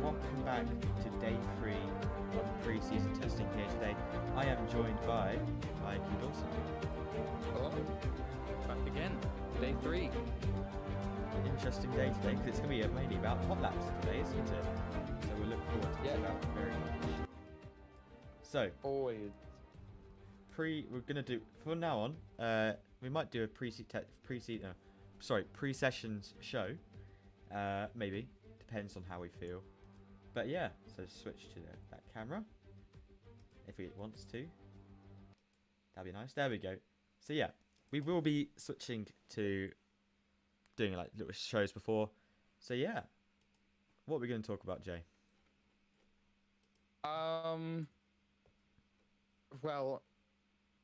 welcome back to day 3 of pre-season testing here today. I am joined by Q Dawson. Hello, back again, day 3. Interesting day today because it's going to be mainly about hot laps today, isn't it? So we'll look forward to that very much. So, Always. we're going to do, from now on, we might do a pre-sessions show, maybe, depends on how we feel. But yeah, so switch to that camera, if it wants to. That'd be nice. There we go. So yeah, we will be switching to doing like little shows before. So yeah, what are we going to talk about, Jay? Well,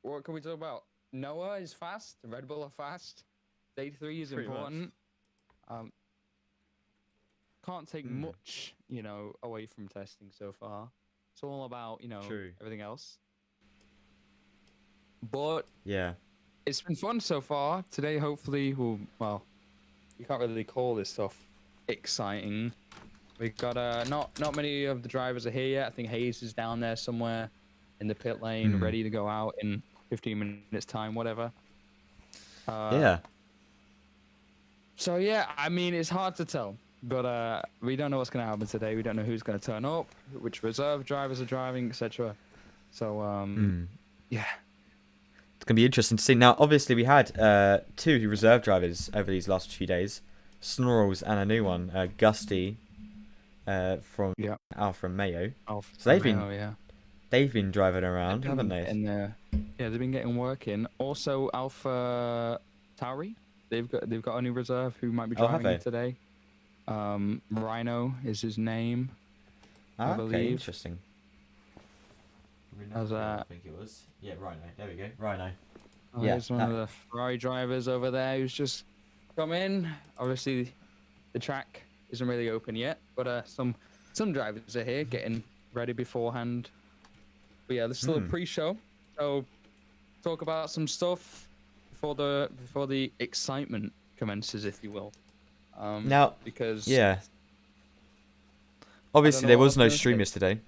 what can we talk about? Noah is fast. Red Bull are fast. Day 3 is Pretty important. Can't take much, away from testing so far. It's all about, True. everything else. But Yeah, it's been fun so far. Today, hopefully, you can't really call this stuff exciting. We've got not many of the drivers are here yet. I think Hayes is down there somewhere in the pit lane, ready to go out in 15 minutes time, whatever. yeah. So yeah, I mean, it's hard to tell, but we don't know what's going to happen today. We don't know who's going to turn up, which reserve drivers are driving, etc. So yeah, It's going to be interesting to see. Now, obviously, we had 2 reserve drivers over these last few days, Snorrels and a new one, Gusty, from Alfa Romeo. So they've been driving around, haven't they? And they've been getting work in. Also, Alpha Tauri, they've got a new reserve who might be driving it today. Rhino is his name, I believe. Okay, interesting. I think it was. Yeah, Rhino. There we go. Rhino. There's one of the Ferrari drivers over there who's just come in. Obviously, the track isn't really open yet, but some drivers are here getting ready beforehand. But yeah, there's still a pre-show, so talk about some stuff before the excitement commences, if you will. Now, because obviously there was no stream yesterday.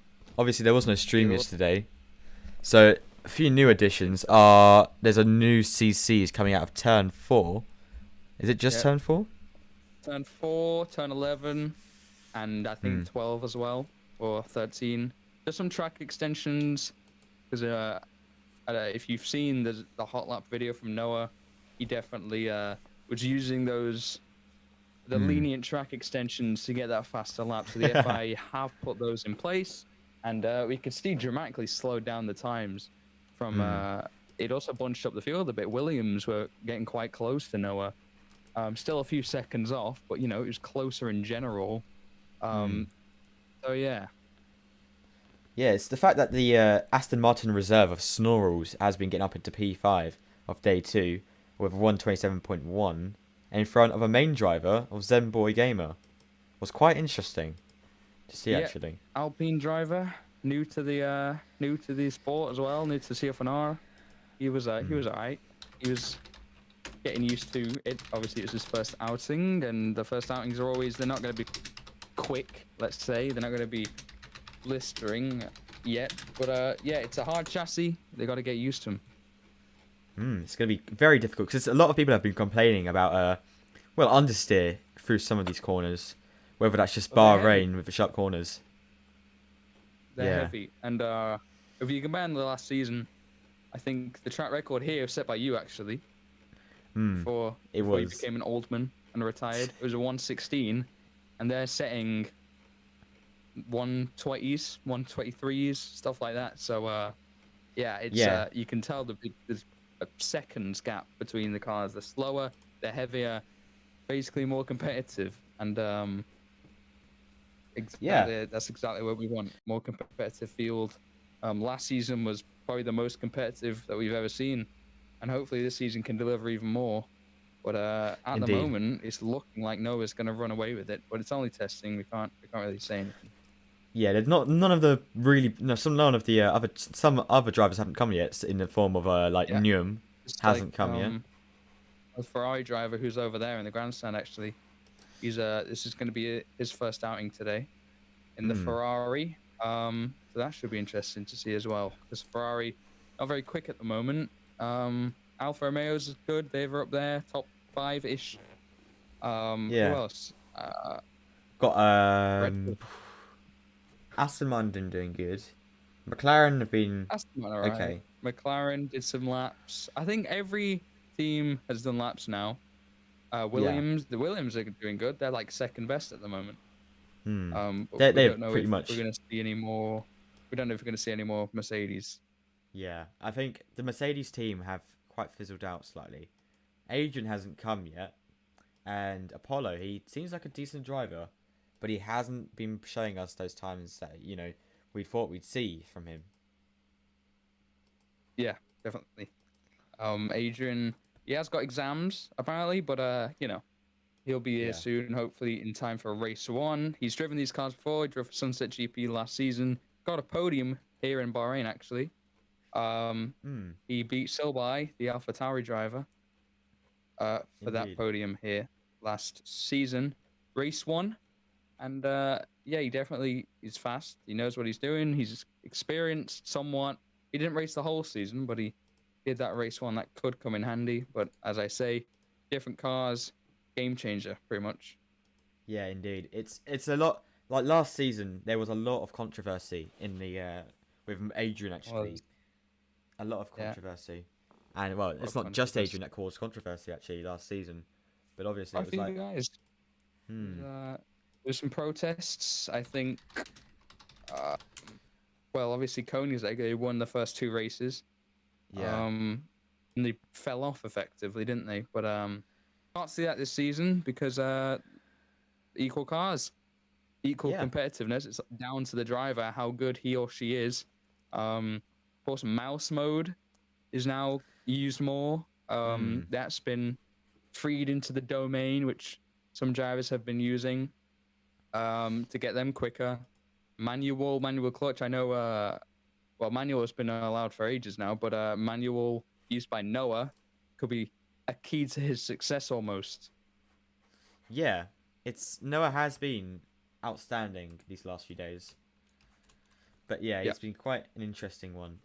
So a few new additions are there's a new CCs coming out of turn 4. Is it just turn 4? Turn 4, turn 11, and I think 12 as well, or 13. There's some track extensions, because if you've seen the hot lap video from Noah, he definitely was using the lenient track extensions to get that faster lap. So the FIA have put those in place, and we could see dramatically slowed down the times from it also bunched up the field a bit. Williams were getting quite close to Noah. Still a few seconds off, but it was closer in general. So yeah. Yeah, it's the fact that the Aston Martin reserve of Snorrels has been getting up into P5 of day 2 with 127.1 in front of a main driver of Zenboy Gamer. Was quite interesting to see actually. Alpine driver, new to the sport as well, new to CEF1R. He was alright. He was getting used to it. Obviously, it was his first outing, and the first outings are they're not going to be quick. Let's say they're not going to be blistering yet, but it's a hard chassis. They got to get used to him. It's going to be very difficult because a lot of people have been complaining about understeer through some of these corners, whether that's just Bahrain with the sharp corners. They're heavy, and if you compare the last season, I think the track record here was set by you actually. Before you became an old man and retired, it was a 116, and they're setting 120s, 123s, stuff like that. So you can tell there's a seconds gap between the cars. They're slower, they're heavier, basically more competitive, and that's exactly what we want. More competitive field. Last season was probably the most competitive that we've ever seen, and hopefully this season can deliver even more. But at the moment, it's looking like Noah's going to run away with it. But it's only testing. We can't really say anything. Yeah, there's some other drivers haven't come yet in the form of Newham hasn't come yet. A Ferrari driver who's over there in the grandstand actually. This is going to be his first outing today. in the Ferrari. So that should be interesting to see as well, because Ferrari not very quick at the moment. Alfa Romeo's is good. They're up there, top 5-ish. Who Yeah. else? Got Red Bull. Aston Martin doing good. McLaren have been Aston Martin, all right. okay. McLaren did some laps. I think every team has done laps now. Yeah. The Williams are doing good. They're like second best at the moment. But we They've don't know pretty if much. we're going to see any more. We don't know if we're going to see any more Mercedes. Yeah, I think the Mercedes team have quite fizzled out slightly. Adrian hasn't come yet, and Apollo, he seems like a decent driver, but he hasn't been showing us those times that we thought we'd see from him. Yeah, definitely. Adrian, he has got exams apparently, but he'll be here soon, hopefully in time for race 1. He's driven these cars before. He drove for Sunset GP last season. Got a podium here in Bahrain, actually. He beat Silbai, the AlphaTauri driver, for that podium here last season. Race 1. And he definitely is fast. He knows what he's doing. He's experienced somewhat. He didn't race the whole season, but he did that race 1 that could come in handy. But as I say, different cars, game changer, pretty much. Yeah, indeed. It's a lot like last season. There was a lot of controversy in the with Adrian actually. A lot of controversy, and well, it's not just Adrian that caused controversy actually last season, but obviously it was like guys. There's some protests. I think. Well, obviously Koenigsegg, they won the first 2 races. Yeah. And they fell off effectively, didn't they? But can't see that this season because equal cars, equal competitiveness. It's down to the driver how good he or she is. Of course, mouse mode is now used more. That's been freed into the domain, which some drivers have been using to get them quicker. Manual clutch. I know. Manual has been allowed for ages now, but manual used by Noah could be a key to his success almost. Yeah, Noah has been outstanding these last few days. But yeah, it's been quite an interesting one.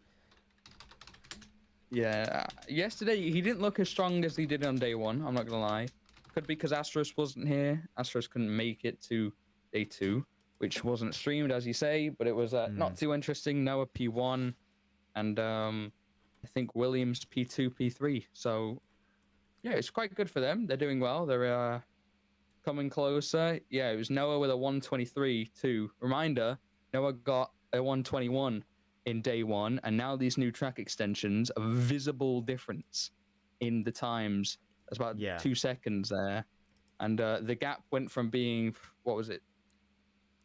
Yeah, yesterday he didn't look as strong as he did on day 1. I'm not gonna lie. Could be because Astros wasn't here. Astros couldn't make it to day 2, which wasn't streamed, as you say, but it was not too interesting. Noah P1, and I think Williams P2, P3. So yeah, it's quite good for them. They're doing well. They're coming closer. Yeah, it was Noah with a 123 too. Reminder: Noah got a 121 in day 1, and now these new track extensions, a visible difference in the times. That's about 2 seconds there, and the gap went from being, what was it,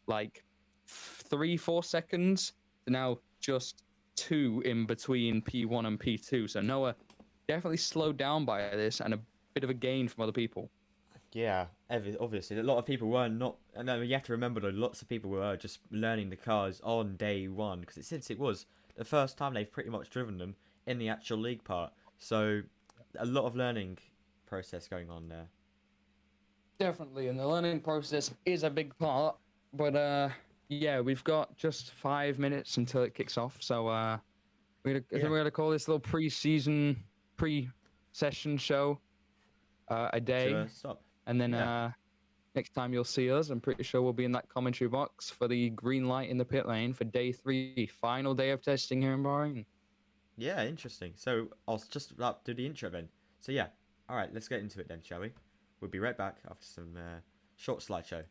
like 3-4 seconds to now just 2 in between P1 and P2. So Noah definitely slowed down by this, and a bit of a gain from other people. Yeah, obviously a lot of people were not. And you have to remember though, lots of people were just learning the cars on day 1 because since it was the first time they've pretty much driven them in the actual league part. So a lot of learning process going on there. Definitely, and the learning process is a big part. But we've got just 5 minutes until it kicks off. So I think we're gonna call this little pre-session show a day. And then next time you'll see us, I'm pretty sure we'll be in that commentary box for the green light in the pit lane for day 3, final day of testing here in Bahrain. Yeah, interesting. So I'll just do the intro then. So yeah, all right, let's get into it then, shall we? We'll be right back after some short slideshow.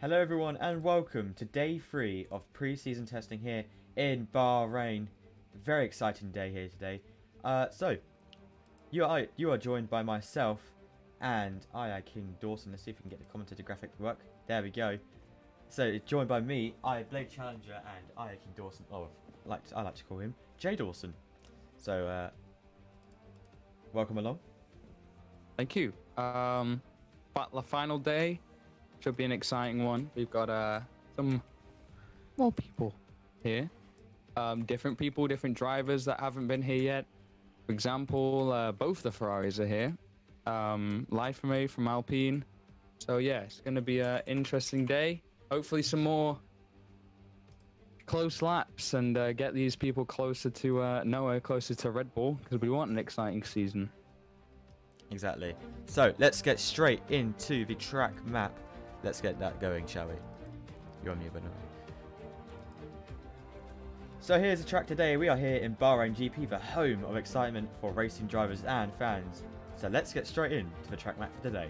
Hello everyone and welcome to day 3 of pre-season testing here in Bahrain. Very exciting day here today. So you are joined by myself and King Dawson. Let's see if we can get the commentator graphic to work. There we go. So joined by me, Blade Challenger, and King Dawson. Oh, I like to call him J Dawson. So welcome along. Thank you. But the final day should be an exciting one. We've got some more people here. Different people, different drivers that haven't been here yet. For example, both the Ferraris are here. Live from A from Alpine. So yeah, it's going to be an interesting day. Hopefully some more close laps and get these people closer to Noah, closer to Red Bull, because we want an exciting season. Exactly. So let's get straight into the track map. Let's get that going, shall we? You're on mute, but no. So here's the track today. We are here in Bahrain GP, the home of excitement for racing drivers and fans. So let's get straight into the track map for today.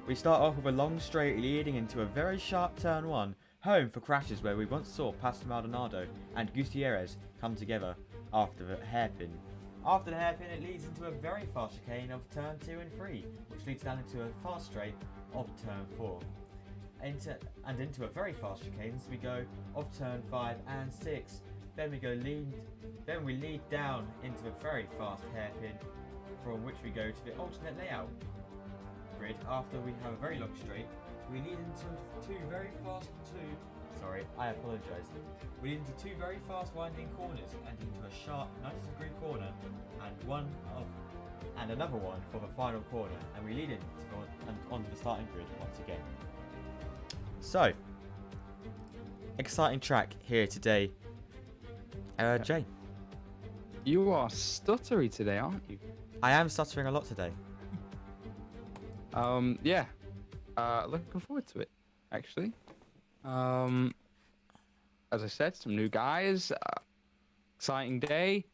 We start off with a long straight leading into a very sharp turn 1, home for crashes where we once saw Pastor Maldonado and Gutierrez come together after the hairpin. After the hairpin, it leads into a very fast chicane of turn 2 and 3, which leads down into a fast straight of turn 4. Into a very fast chicanes we go of turn 5 and 6. Then we lead down into a very fast hairpin, from which we go to the alternate layout grid. After we have a very long straight, we lead into We lead into two very fast winding corners and into a sharp 90-degree corner and another one for the final corner, and we lead onto the starting grid once again. So, exciting track here today. Jay. You are stuttery today, aren't you? I am stuttering a lot today. Yeah. Looking forward to it, actually. As I said, some new guys. Exciting day.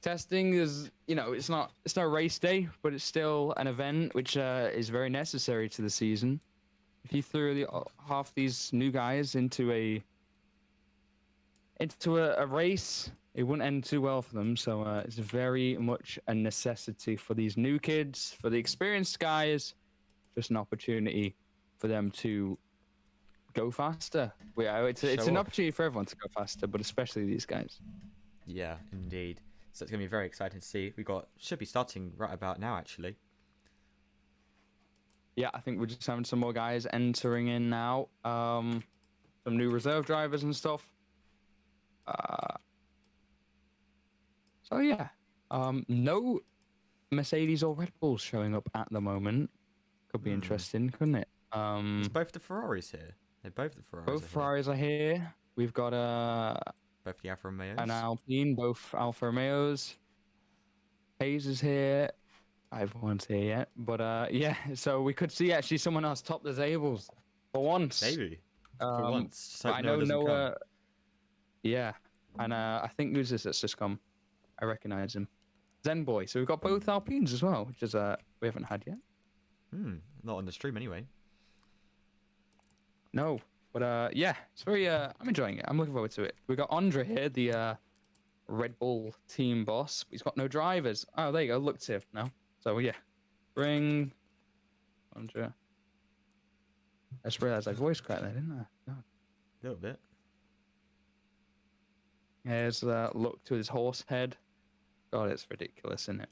Testing is, it's not a race day, but it's still an event which is very necessary to the season. If you threw half these new guys into a race, it wouldn't end too well for them. So it's very much a necessity for these new kids, for the experienced guys. Just an opportunity for them to go faster. It's an opportunity for everyone to go faster, but especially these guys. Yeah, indeed. So it's going to be very exciting to see. Should be starting right about now, actually. Yeah, I think we're just having some more guys entering in now. Some new reserve drivers and stuff. So yeah, no Mercedes or Red Bulls showing up at the moment. Could be interesting, couldn't it? It's both the Ferraris here. They're both the Ferraris. Both Ferraris are here. We've got both the Alfa Romeos. An Alpine, both Alfa Romeos. Hayes is here. Everyone's here yet, but yeah. So we could see actually someone else top the tables for once. Maybe for once. I know Noah. Yeah, and I think who's this that's just come? I recognize him. Zen Boy. So we've got both Alpines as well, which is we haven't had yet. Not on the stream anyway. No, but yeah, it's very. I'm enjoying it. I'm looking forward to it. We got Andre here, the Red Bull team boss. He's got no drivers. Oh, there you go. Look to him now. So yeah, bring Andre. I just realized I voice cracked there, didn't I? God. A little bit. Here's look to his horse head. God, it's ridiculous, isn't it?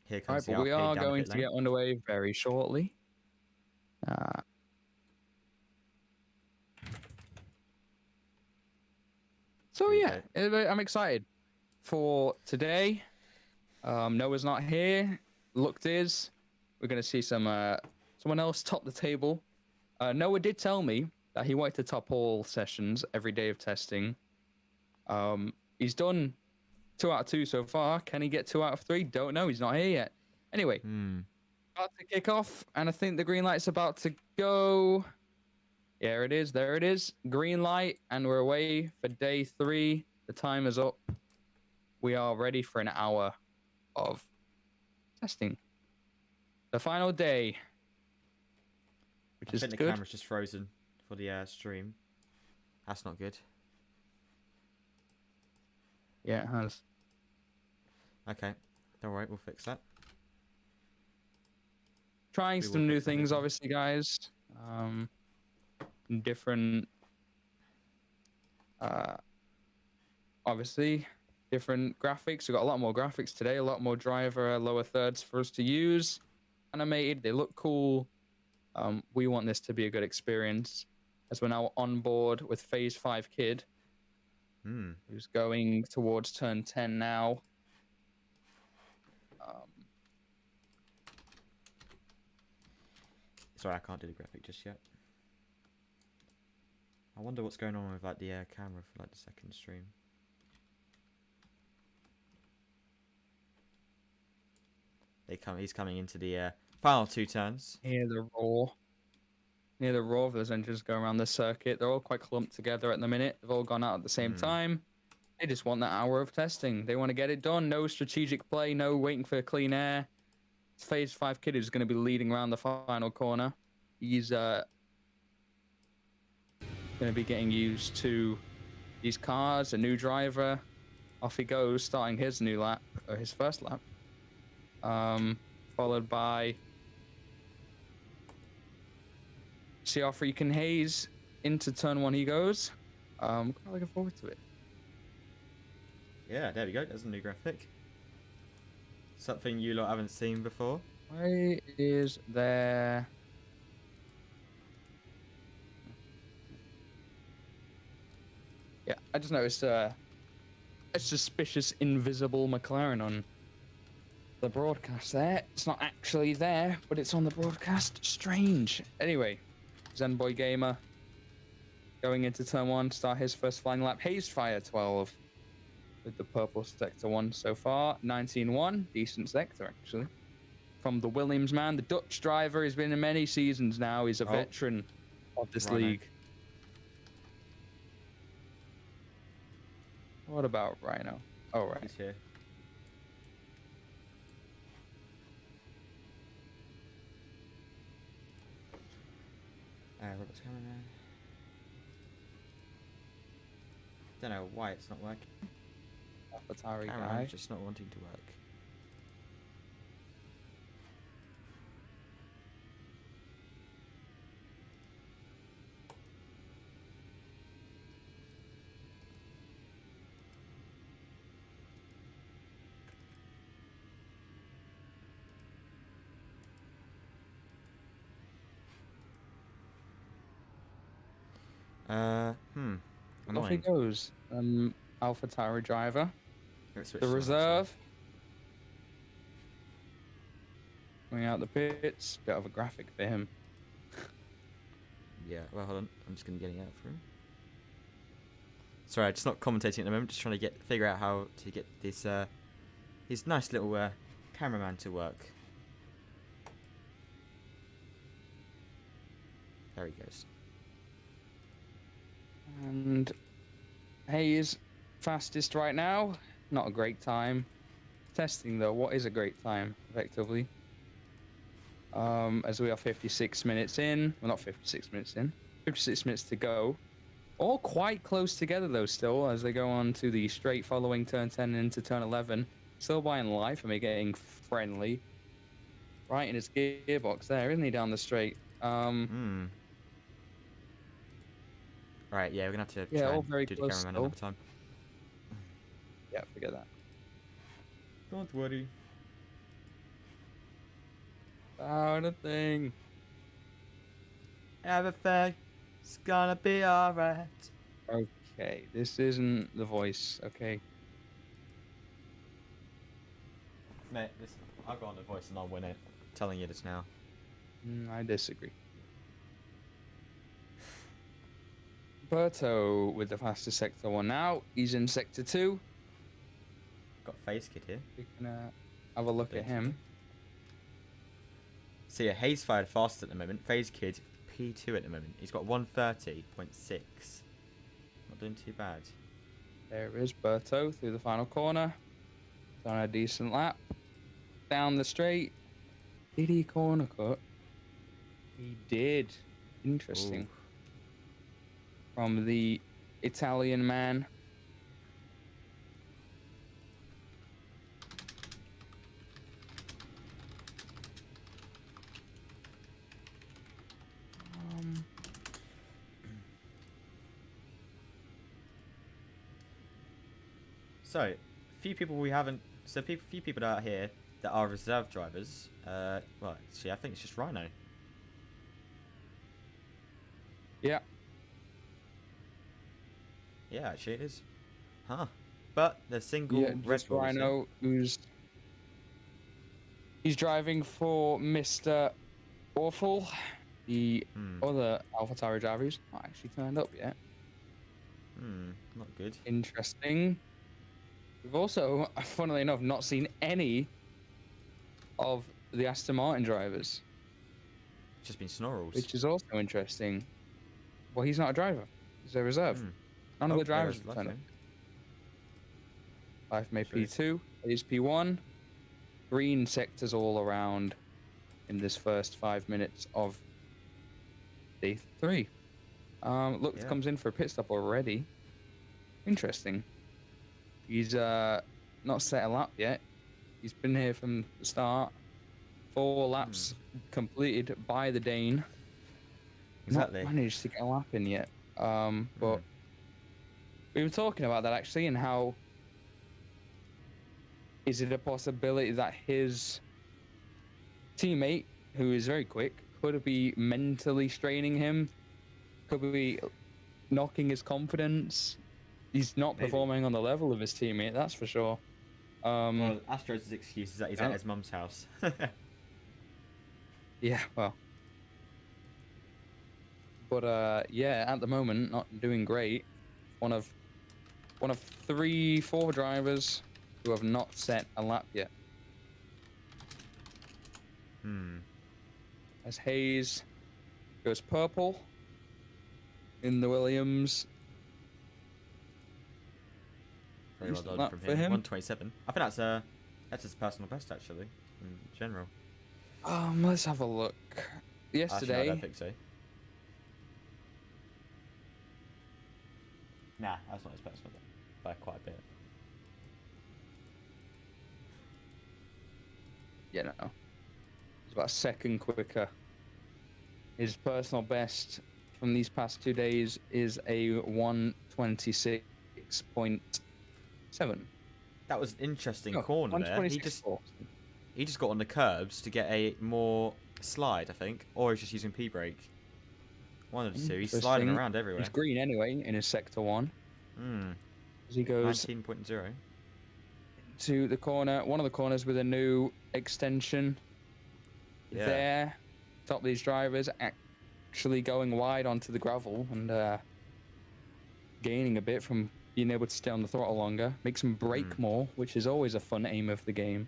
Here comes but we are going to get underway very shortly. So yeah, I'm excited for today. Noah's not here. Looked is. We're gonna see someone else top the table. Noah did tell me that he wanted to top all sessions every day of testing. He's done 2 out of 2 so far. Can he get 2 out of 3? Don't know. He's not here yet. Anyway, about to kick off, and I think the green light's about to go. There it is. There it is. Green light, and we're away for day 3. The time is up. We are ready for an hour of testing. The final day. which I is think the good. camera's just frozen for the stream. That's not good. Yeah, it has. Okay, don't worry, we'll fix that. Trying We will some new fix that things, later. obviously, guys. Different, obviously, different graphics. We've got a lot more graphics today, a lot more driver lower thirds for us to use. Animated, they look cool. We want this to be a good experience, as we're now on board with Phase 5 Kid, who's going towards turn 10 now. Sorry, I can't do the graphic just yet. I wonder what's going on with like the camera for like the second stream. He's coming into the final 2 turns. Near the roar of those engines going around the circuit. They're all quite clumped together at the minute. They've all gone out at the same time. They just want that hour of testing. They want to get it done. No strategic play, no waiting for clean air. Phase 5 Kid is going to be leading around the final corner. He's going to be getting used to these cars, a new driver. Off he goes, starting his new lap, or his first lap. Followed by see how freaking Hayes into turn 1 he goes. Quite looking forward to it. Yeah, there we go. There's a new graphic. Something you lot haven't seen before. Why is there... Yeah, I just noticed a suspicious invisible McLaren on the broadcast there. It's not actually there, but it's on the broadcast. Strange. Anyway, Zenboy Gamer going into turn 1, start his first flying lap. Hayes Fire 12 with the purple sector 1 so far. 19-1, decent sector actually. From the Williams man, the Dutch driver. He's been in many seasons now. He's a veteran of this league. What about Rhino? Oh, right. He's here. Robert's coming now. Don't know why it's not working. Atari guy. Camera's just not wanting to work. Off he goes. Alpha Tauri driver. The reserve. Coming out the pits. Bit of a graphic for him. Yeah, well, hold on. I'm just going to get it out for him. Sorry, I'm just not commentating at the moment. Just trying to figure out how to get this his nice little cameraman to work. There he goes. And Hayes fastest right now. Not a great time. Testing though, what is a great time effectively? As we are 56 minutes in. Well, not 56 minutes in. 56 minutes to go. All quite close together though still as they go on to the straight following turn 10 into turn 11. Still buying life. I mean, getting friendly. Right in his gearbox there, isn't he, down the straight? Right, yeah, we're going to have to Yeah, try all and very do the close cameraman still. another time. Yeah, forget that. Don't worry. About a thing. Everything's gonna be alright. Okay, this isn't the voice, okay? Mate, listen, I'll go on the voice and I'll win it. I'm telling you this now. I disagree. Berto with the fastest sector 1 now. He's in sector 2. Got Face Kid here. We can have a look at him. So yeah, Hayes fired fast at the moment. Phase Kid P2 at the moment. He's got 130.6. Not doing too bad. There is Berto through the final corner. Done a decent lap. Down the straight. Did he corner cut? He did. Interesting. Ooh. From the Italian man. So, few people we haven't. So, few people out here that are reserve drivers. Well, actually, I think it's just Rhino. Yeah. Yeah, actually, it is. Huh. But the single Yeah, Red just Bull is here. Rhino, he's driving for Mr. Awful. The other AlphaTauri driver who's not actually turned up yet. Not good. Interesting. We've also, funnily enough, not seen any of the Aston Martin drivers. It's just been Snorrels. Which is also interesting. Well, he's not a driver. He's a reserve. None of the drivers have turned up. Life May P2 is P1. Green sectors all around in this first 5 minutes of day 3. Look, comes in for a pit stop already. Interesting. He's not set a lap yet. He's been here from the start. 4 laps completed by the Dane. Exactly. Not managed to get a lap in yet. But we were talking about that actually, and how is it a possibility that his teammate, who is very quick, could be mentally straining him? Could be knocking his confidence? He's not performing on the level of his teammate, that's for sure. Well, Astro's excuse is that he's at his mum's house. Yeah, well. But yeah, at the moment, not doing great. One of 3-4 drivers who have not set a lap yet. As Hayes goes purple in the Williams. Very well done from him. 127. I think that's his personal best actually, in general. Let's have a look. Yesterday. Actually, no, I don't think so. Nah, that's not his personal best by quite a bit. Yeah, no. He's about a second quicker. His personal best from these past 2 days is a 126.7. That was an interesting corner there. He just got on the curbs to get a more slide, I think, or he's just using P-brake. One of the two. He's sliding around everywhere. He's green anyway in his sector 1. As he goes 19.0 to the corner, one of the corners with a new extension. Yeah. There, top of these drivers actually going wide onto the gravel and gaining a bit from being able to stay on the throttle longer. Makes him brake more, which is always a fun aim of the game.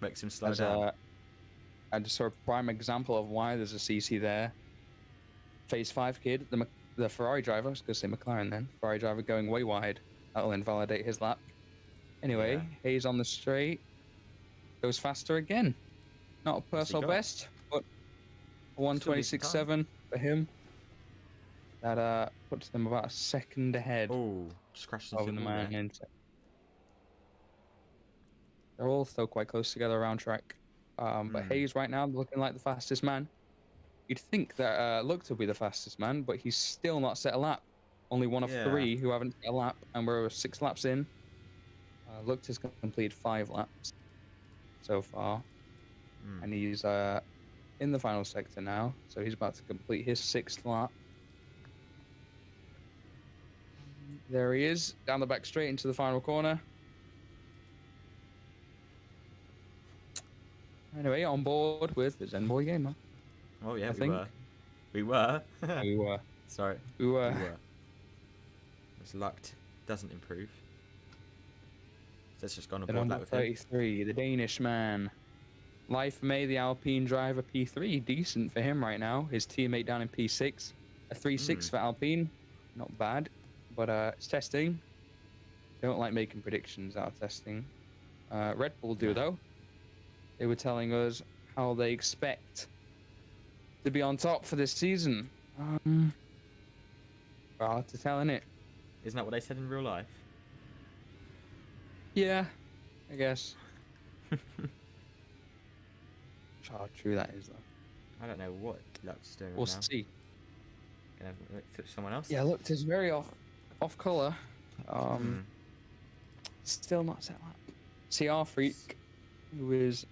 Makes him slow down. I just saw a prime example of why there's a CC there. Phase 5 kid, the Ferrari driver, I was going to say McLaren then. Ferrari driver going way wide. That'll invalidate his lap. Anyway, Hayes on the straight. Goes faster again. Not a personal best, but 126.7 for him. That puts them about a second ahead. Oh, just crashed into the man. They're all still quite close together around track. But Hayes right now looking like the fastest man. You'd think that Luck to be the fastest man, but he's still not set a lap. Only one of 3 who haven't set a lap, and we're 6 laps in. Luck has completed 5 laps so far. And he's in the final sector now, so he's about to complete his 6th lap. There he is, down the back straight into the final corner. Anyway, on board with the Zenboy Gamer. Oh yeah, we were. We were. Sorry. We were. It's lucked. Doesn't improve. So it's just gone And aboard that with 33, the Danish man. Life May, the Alpine driver, P3. Decent for him right now. His teammate down in P6. A 3.6 for Alpine. Not bad. But it's testing. Don't like making predictions out of testing. Red Bull do, though. They were telling us how they expect to be on top for this season. Hard to tell, innit? Isn't that what they said in real life? Yeah, I guess. How true that is, though. I don't know what Luck's doing We'll right now. see. Gonna look to someone else? Yeah, look, it's very off color. Still not set up. CR Freak, who is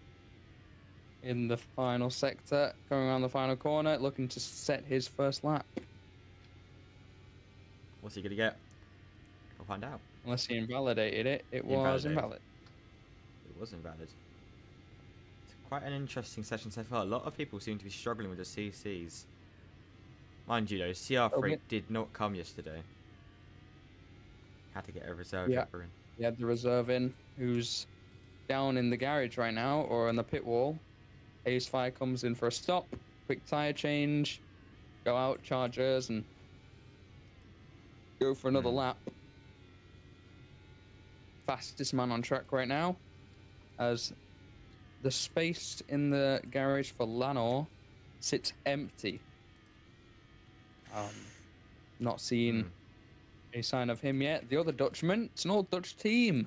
in the final sector, going around the final corner, looking to set his first lap. What's he gonna get? We'll find out. Unless he invalidated it, it was invalid. It was invalid. It's quite an interesting session so far. A lot of people seem to be struggling with the CCs. Mind you, though, CR Freak did not come yesterday. Had to get a reserve driver in. He had the reserve in, who's down in the garage right now, or on the pit wall. Ace Fire comes in for a stop, quick tire change, go out, chargers, and go for another lap. Fastest man on track right now, as the space in the garage for Lanor sits empty. Not seeing any sign of him yet. The other Dutchman, it's an old Dutch team,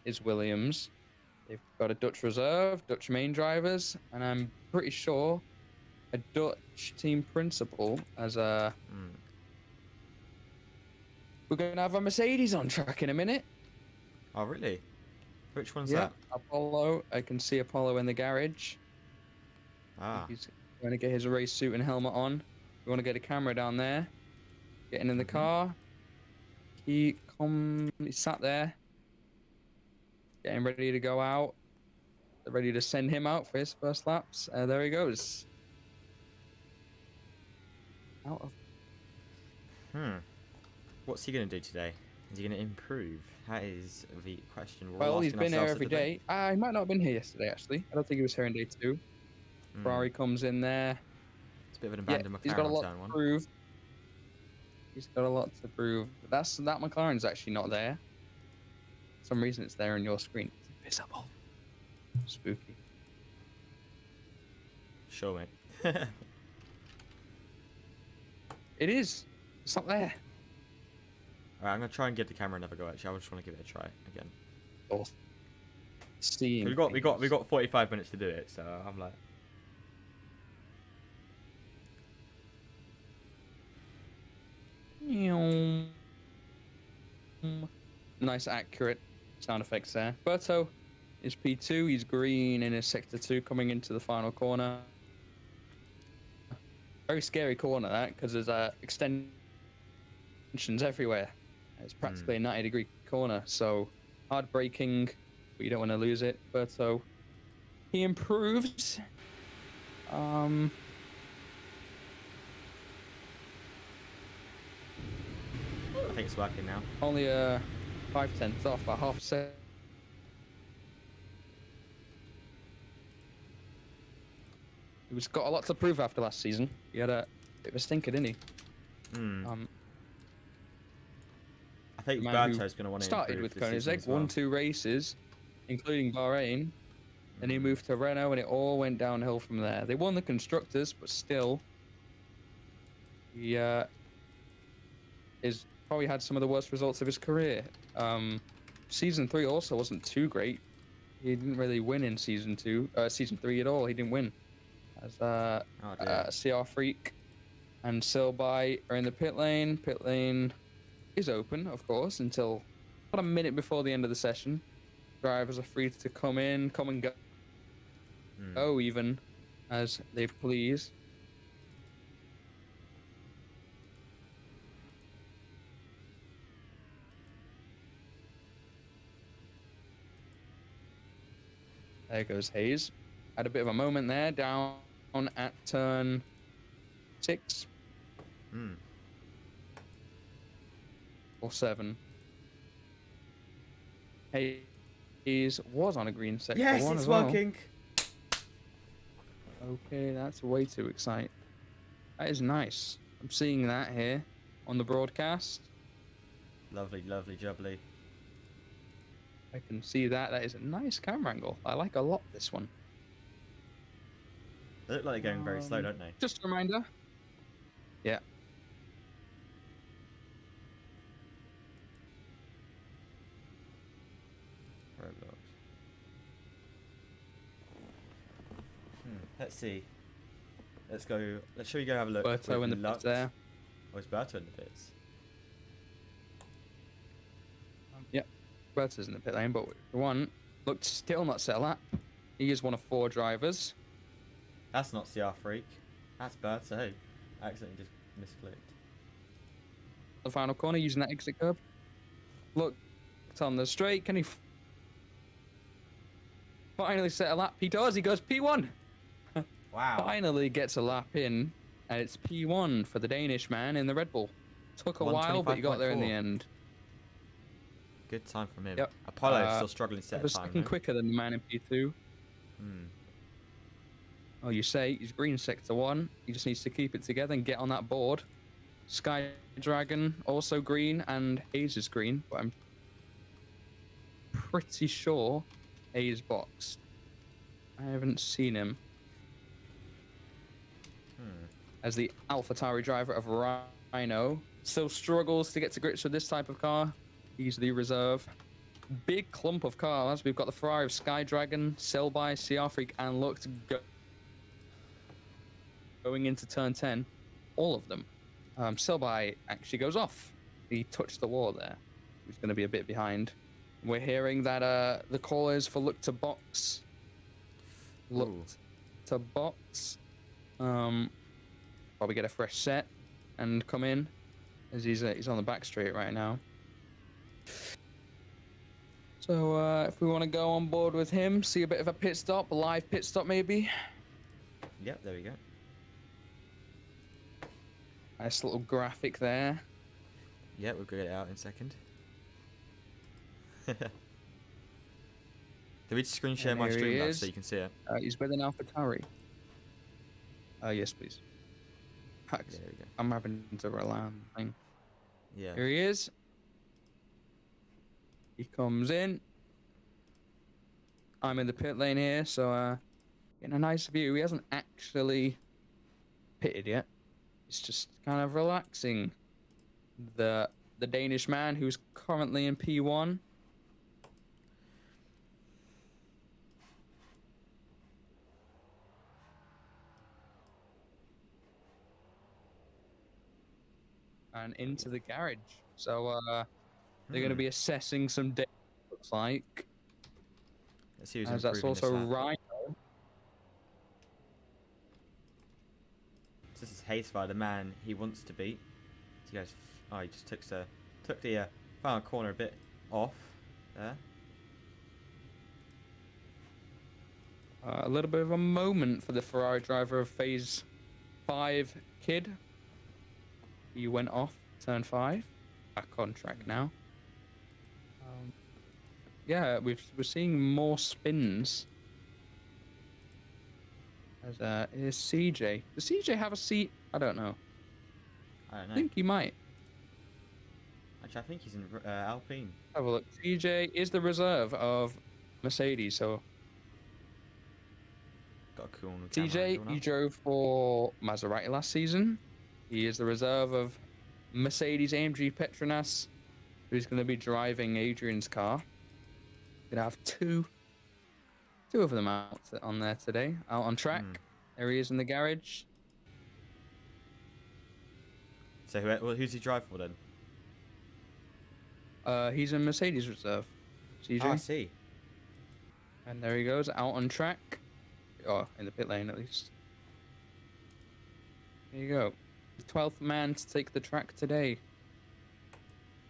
is Williams. They've got a Dutch reserve, Dutch main drivers, and I'm pretty sure a Dutch team principal as a... We're going to have a Mercedes on track in a minute. Oh, really? Which one's that? Apollo. I can see Apollo in the garage. He's going to get his race suit and helmet on. We want to get a camera down there. Getting in the car. He sat there. Getting ready to go out. They're ready to send him out for his first laps. There he goes. Out of... What's he going to do today? Is he going to improve? That is the question. Well, he's been here every day. He might not have been here yesterday, actually. I don't think he was here in day 2. Ferrari comes in there. It's a bit of an abandoned McLaren. He's got a lot to prove. He's got a lot to prove. That McLaren's actually not there. For some reason it's there on your screen. It's invisible. Spooky. Show me. It is. It's not there. Alright, I'm gonna try and give the camera another go. Actually, I just want to give it a try again. Awesome. Seeing. We got 45 minutes to do it, so I'm like. Nice, accurate sound effects there. Berto is P2. He's green in his sector 2, coming into the final corner. Very scary corner that, because there's extensions everywhere. It's practically a 90-degree corner, so hard braking, but you don't want to lose it. Berto, he improves. I think it's working now. Only 5/10 off, by half a second. He was got a lot to prove after last season. He had a bit of a stinker, didn't he? I think Berto's going to want to started with Koenigsegg, well. won 2 races, including Bahrain. Then he moved to Renault, and it all went downhill from there. They won the constructors, but still, he is probably had some of the worst results of his career. Season 3 also wasn't too great. He didn't really win in season 3 at all. He didn't win. As CR Freak and Silby are in the pit lane. Pit lane is open, of course, until about a minute before the end of the session. Drivers are free to come in, come and go, even as they please. There goes Hayes. Had a bit of a moment there, down at turn 6. Or 7. Hayes was on a green sector 1 Yes, it's as well. working. Okay, that's way too exciting. That is nice. I'm seeing that here on the broadcast. Lovely, lovely, jubbly. I can see that. That is a nice camera angle. I like a lot this one. They look like they're going very slow, don't they? Just a reminder. Yeah. Roblox. Let's see. Let's go. Let's show you go have a look. Berto in the pits there. Oh, it's Berto in the pits. Yep. Berto's in the pit lane, but the one looked still not set a lap. He is one of 4 drivers. That's not CR Freak. That's Berto. I accidentally just misclicked. The final corner using that exit curb. Look, it's on the straight. Can he finally set a lap? He does. He goes P1. Wow. Finally gets a lap in, and it's P1 for the Danish man in the Red Bull. Took a while, but he got there in the end. Good time from him. Yep. Apollo's still struggling to set a was time. second quicker than the man in P2. Oh, you say he's green sector 1. He just needs to keep it together and get on that board. Sky Dragon also green, and Hayes is green, but I'm pretty sure Hayes boxed. I haven't seen him. As the AlphaTauri driver of Rhino still struggles to get to grips with this type of car. He's the reserve. Big clump of cars. We've got the Ferrari of Sky Dragon, Selby, CR Freak, and look to go going into turn 10. All of them. Selby actually goes off. He touched the wall there. He's going to be a bit behind. We're hearing that the call is for look to box. Look to box. Probably get a fresh set and come in, as he's on the back straight right now. So if we want to go on board with him, see a bit of a pit stop, a live pit stop maybe. Yep, there we go. Nice little graphic there. Yeah, we'll get it out in a second. Did we just screen share my stream now so you can see it? He's with an AlphaTauri. Yes, please. There we go. I'm having to rely on the thing. Yeah. Here he is. He comes in. I'm in the pit lane here, so getting a nice view. He hasn't actually pitted yet. He's just kind of relaxing. The Danish man who's currently in P1. And into the garage. So they're going to be assessing some data, looks like. Let's see who's as that's also Rhino. So this is Hayesfire, the man he wants to beat. So he goes, he just took the final corner a bit off there. A little bit of a moment for the Ferrari driver of Phase 5 Kid. He went off turn 5. Back on track now. Yeah, we're seeing more spins. As here's CJ. Does CJ have a seat? I don't know. I don't know. I think he might. Actually, I think he's in Alpine. Have a look. CJ is the reserve of Mercedes, so. Got a cool CJ, he drove for Maserati last season. He is the reserve of Mercedes AMG Petronas, who's going to be driving Adrian's car. Gonna have two of them out on there today, out on track. There he is in the garage. So who's he drive for then? He's in Mercedes reserve. CJ. Oh, I see. And there he goes, out on track. Oh, in the pit lane at least. There you go. The 12th man to take the track today.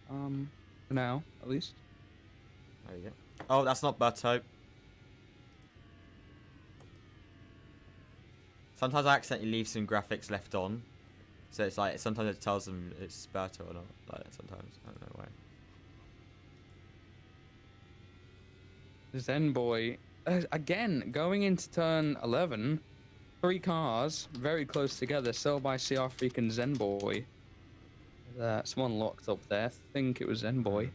For now, at least. There you go. Oh, that's not Berto. Sometimes I accidentally leave some graphics left on. So it's like, sometimes it tells them it's Berto or not. Like that sometimes. I don't know why. Zen Boy. Again, going into turn 11. 3 cars, very close together. Sell by CR Freak and Zen Boy. Someone locked up there. I think it was Zen Boy.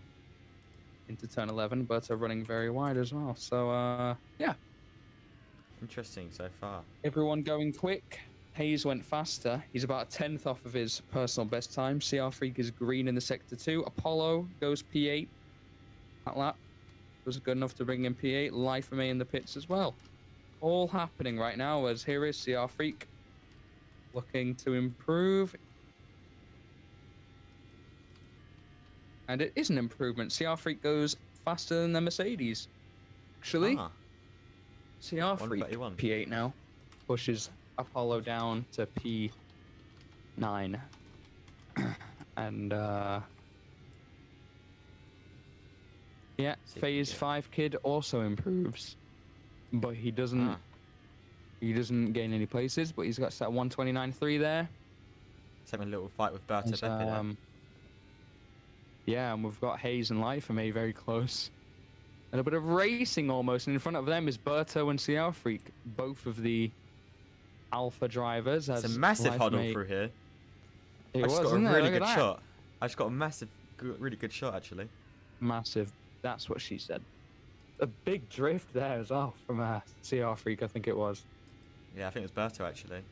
Into turn 11, but running very wide as well. So, yeah. Interesting so far. Everyone going quick. Hayes went faster. He's about a 10th off of his personal best time. CR Freak is green in the sector 2. Apollo goes P8. That lap was good enough to bring in P8. Life of Me in the pits as well. All happening right now as here is CR Freak looking to improve. And it is an improvement. CR Freak goes faster than the Mercedes. Actually, CR Freak 131. P8 now pushes Apollo down to P9. And yeah, Phase 5 Kid also improves, but he doesn't gain any places, but he's got that 129.3 there. He's having a little fight with Berto Pepe there. Yeah, and we've got Hayes and Life for me very close. And a bit of racing almost, and in front of them is Berto and CR Freak, both of the Alpha drivers. It's a massive huddle through here. I just got a really good shot. I just got a massive, really good shot actually. Massive. That's what she said. A big drift there as well from CR Freak, I think it was. Yeah, I think it was Berto actually.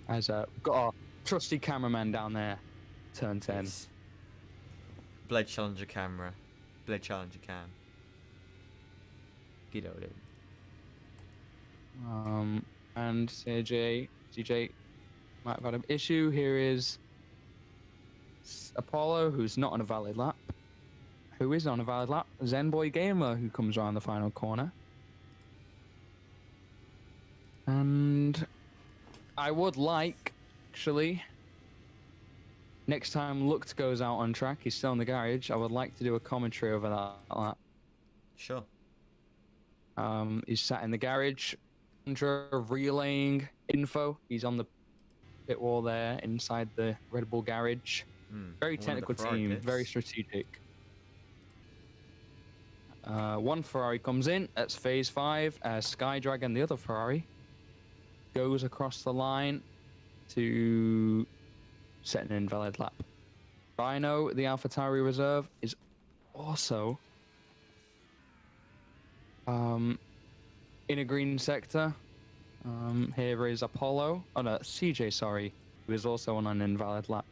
As got our trusty cameraman down there, turn 10. Yes. Blade Challenger camera. Blade Challenger cam. Get out of And CJ might have had an issue. Here is Apollo, who's not on a valid lap. Who is on a valid lap? Zenboy Gamer, who comes around the final corner. And I would like, actually, next time Lux goes out on track, he's still in the garage, I would like to do a commentary over that lap. Sure. He's sat in the garage, relaying info. He's on the pit wall there, inside the Red Bull garage. Very technical team, pits. Very strategic. One Ferrari comes in, that's Phase 5. Skydragon, the other Ferrari, goes across the line to set an invalid lap. Rhino, the AlphaTauri reserve, is also in a green sector. Here is Apollo. Oh no, CJ, sorry, who is also on an invalid lap.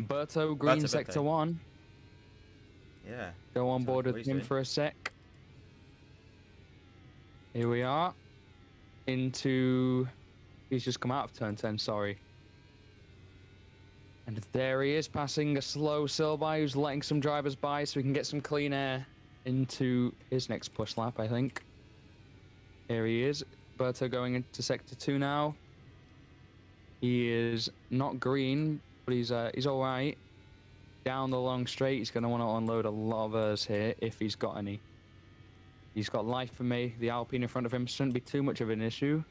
Berto, green sector 1. Yeah. Go on board with him for a sec. Here we are. He's just come out of turn 10, sorry. And there he is, passing a slow Silby, who's letting some drivers by so we can get some clean air into his next push lap, I think. Here he is. Berto going into sector 2 now. He is not green, but he's all right. Down the long straight, he's going to want to unload a lot of us here if he's got any. He's got Life for Me. The Alpine in front of him shouldn't be too much of an issue.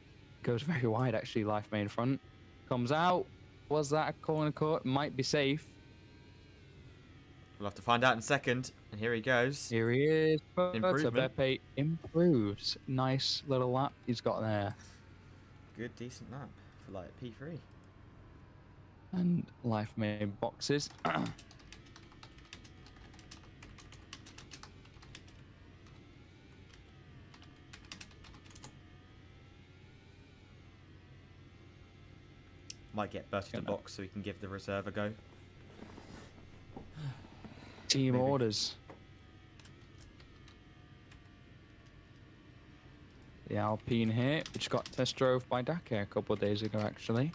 Goes very wide, actually, Life for Me in front. Comes out. Was that a corner cut? Might be safe. We'll have to find out in a second. And here he goes. Here he is. Improvement. Beppe improves. Nice little lap he's got there. Good, decent lap for like P3. And Life for Me boxes. Might get Berto to box so we can give the reserve a go. Team orders. The Alpine here, which got test drove by Dakar a couple of days ago, actually.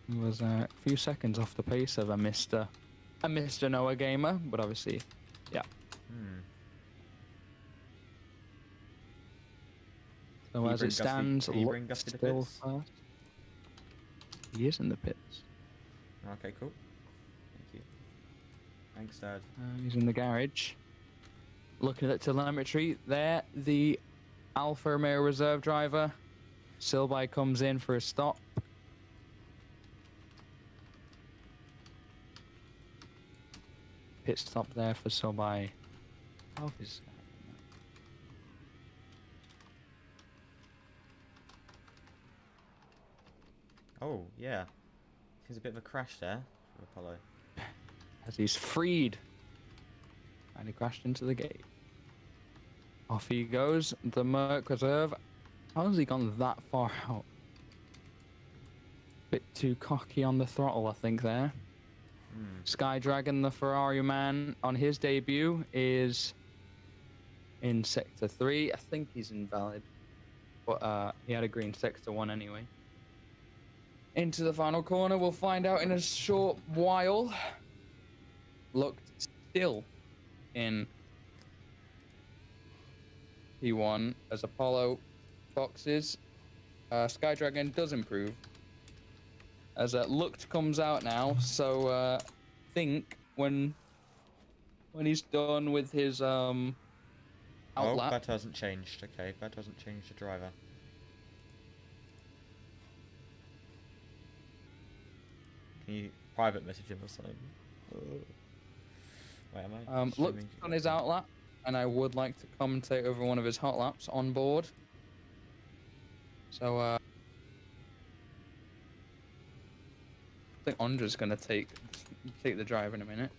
It was a few seconds off the pace of a Mr. Noah Gamer, but obviously, yeah. So as it stands, Lux still first. He is in the pits. Okay, cool. Thank you. Thanks, Dad. He's in the garage. Looking at telemetry there, the Alfa Romeo reserve driver, Silby, comes in for a stop. Pit stop there for Silby. How is that? Oh, yeah. There's a bit of a crash there for Apollo. As he's freed. And he crashed into the gate. Off he goes. The Merc Reserve. How has he gone that far out? Bit too cocky on the throttle, I think, there. Sky Dragon, the Ferrari man, on his debut is in Sector 3. I think he's invalid. But he had a green Sector 1 anyway. Into the final corner, we'll find out in a short while. Looked still in P1 as Apollo Foxes. Sky Dragon does improve as Looked comes out now, so think when he's done with his outlap. Oh, that hasn't changed. Okay, that doesn't change the driver. Can you private message him or something? Wait, am I? Looked on his outlap, and I would like to commentate over one of his hot laps on board. So I think Andra's gonna take the drive in a minute.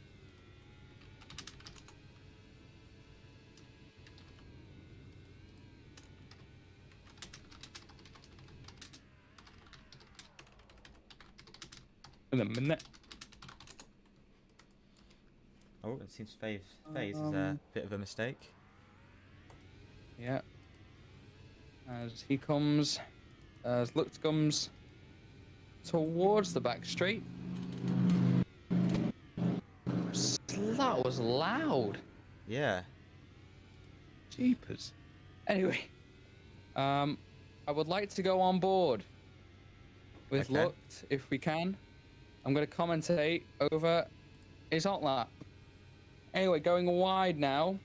In a minute. Oh, it seems phase is a bit of a mistake. Yeah. As he comes, as Looked comes towards the back straight. That was loud. Yeah. Jeepers. Anyway, I would like to go on board with Okay. Looked if we can. I'm going to commentate over his hot lap. Anyway, going wide now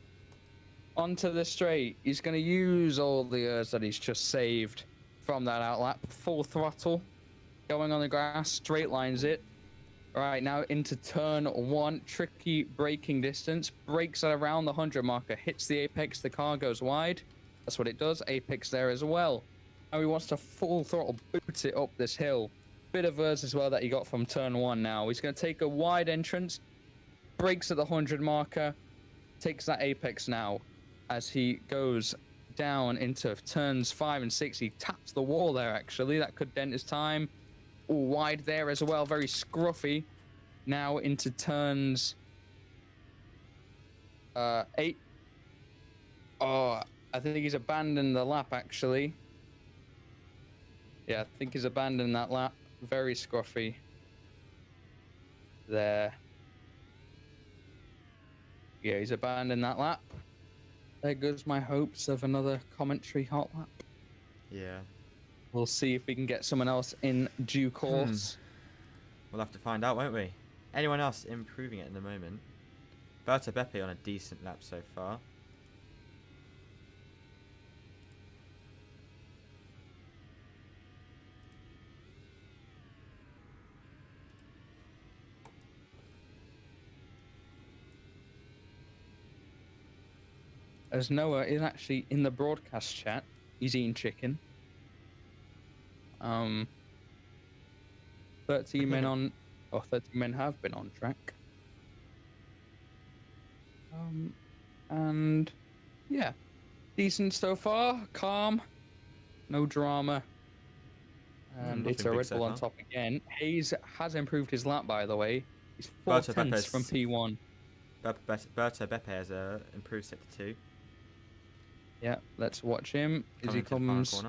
onto the straight. He's going to use all the airs that he's just saved from that outlap. Full throttle, going on the grass, straight lines it. Right now into turn 1, tricky braking distance. Brakes at around the 100 marker, hits the apex, the car goes wide. That's what it does, apex there as well. Now he wants to full throttle boot it up this hill. Bit of verse as well that he got from turn 1 now. He's going to take a wide entrance, brakes at the 100 marker, takes that apex now. As he goes down into turns 5 and 6, he taps the wall there actually. That could dent his time. All wide there as well, very scruffy. Now into turns 8. Oh, I think he's abandoned the lap actually. Yeah, I think he's abandoned that lap. Very scruffy. There. Yeah, he's abandoned that lap. There goes my hopes of another commentary hot lap. Yeah. We'll see if we can get someone else in due course. We'll have to find out, won't we? Anyone else improving it in the moment? Berta Beppe on a decent lap so far. As Noah is actually in the broadcast chat, he's eating chicken. 13 men on, or 13 men have been on track. And yeah, decent so far, calm, no drama. And it's a Red Bull on top again. Hayes has improved his lap, by the way. He's 4/10 from P1. Berta Beppe has improved sector 2. Yeah, let's watch him as he comes.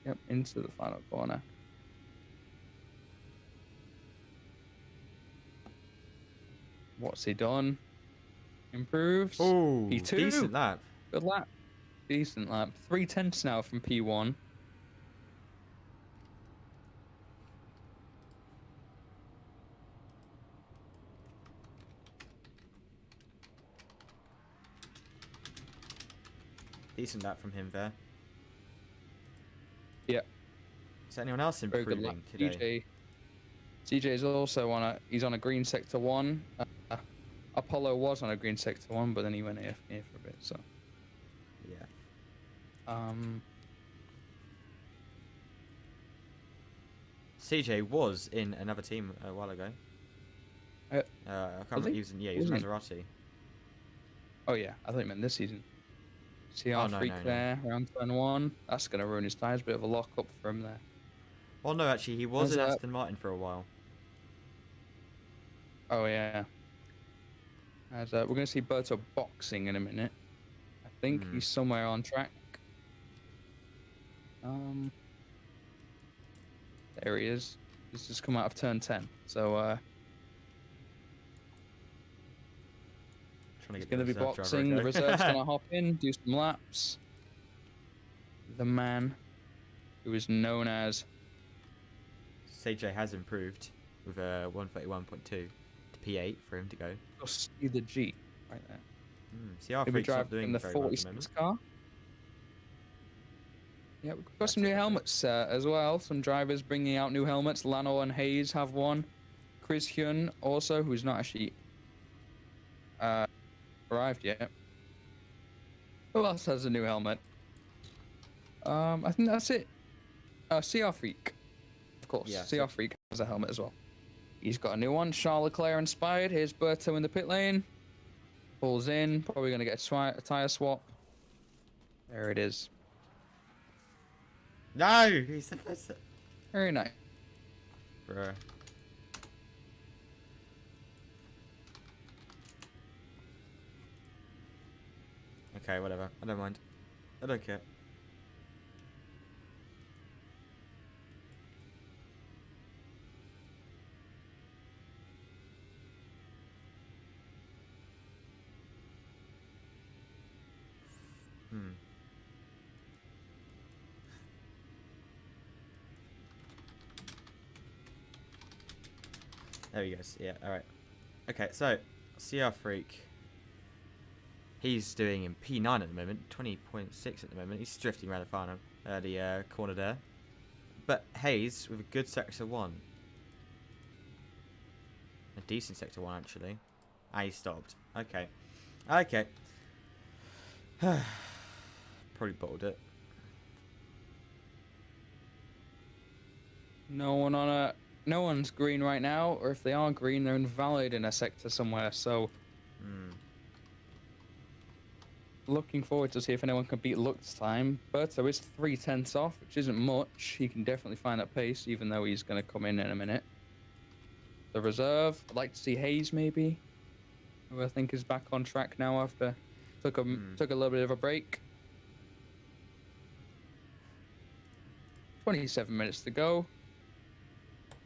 Yep, into the final corner. What's he done? Improves. Oh, P2. decent lap. Good lap. Decent lap. 3/10 now from P1. Decent lap from him there. Yeah. Is anyone else Very good improving lap. today? CJ is also on he's on a green sector 1. Apollo was on a green sector 1, but then he went AFK for a bit, so. Yeah. CJ was in another team a while ago. I can't remember. He was in Maserati. Oh yeah, I thought you meant this season. See Oh, our no, freak no, no. there around turn 1. That's gonna ruin his tyres. Bit of a lock up for him there. Well, no, actually, he was As in a- Aston Martin for a while. Oh yeah. As we're gonna see Berto boxing in a minute. I think Hmm. he's somewhere on track. There he is. He's just come out of turn 10. So Trying to he's get the gonna be reserve driver boxing. The a reserve's go. gonna hop in, do some laps. The man who is known as CJ has improved with a 131.2 to P8 for him to go. you'll see the G right there. See, our He'll be freak's not driving doing the very well at the 46 moment. car. Yeah, we've got That's some new it, that's it. helmets as well. Some drivers bringing out new helmets. Lano and Hayes have one. Chris Hyun also, who's not actually arrived yet. Who else has a new helmet? I think that's it. CR Freak, of course. Yeah, CR Freak has a helmet as well. He's got a new one. Charles Leclerc inspired. Here's Berto in the pit lane. Pulls in. Probably going to get a tire swap. There it is. No, he's the first. Very nice. Bruh. Okay, whatever. I don't mind. I don't care. Hmm. There he goes. Yeah, alright. Okay, so, CR Freak. He's doing in P9 at the moment, 20.6 at the moment. He's drifting around the final, the corner there. But Hayes with a good sector 1. A decent sector 1, actually. Ah, he stopped. Okay. Okay. Probably bottled it. No one's green right now, or if they are green, they're invalid in a sector somewhere. So, looking forward to see if anyone can beat Luck this time. Berto is 3/10 off, which isn't much. He can definitely find that pace, even though he's going to come in a minute. The reserve, I'd like to see Hayes maybe, who I think is back on track now after took a little bit of a break. 27 minutes to go.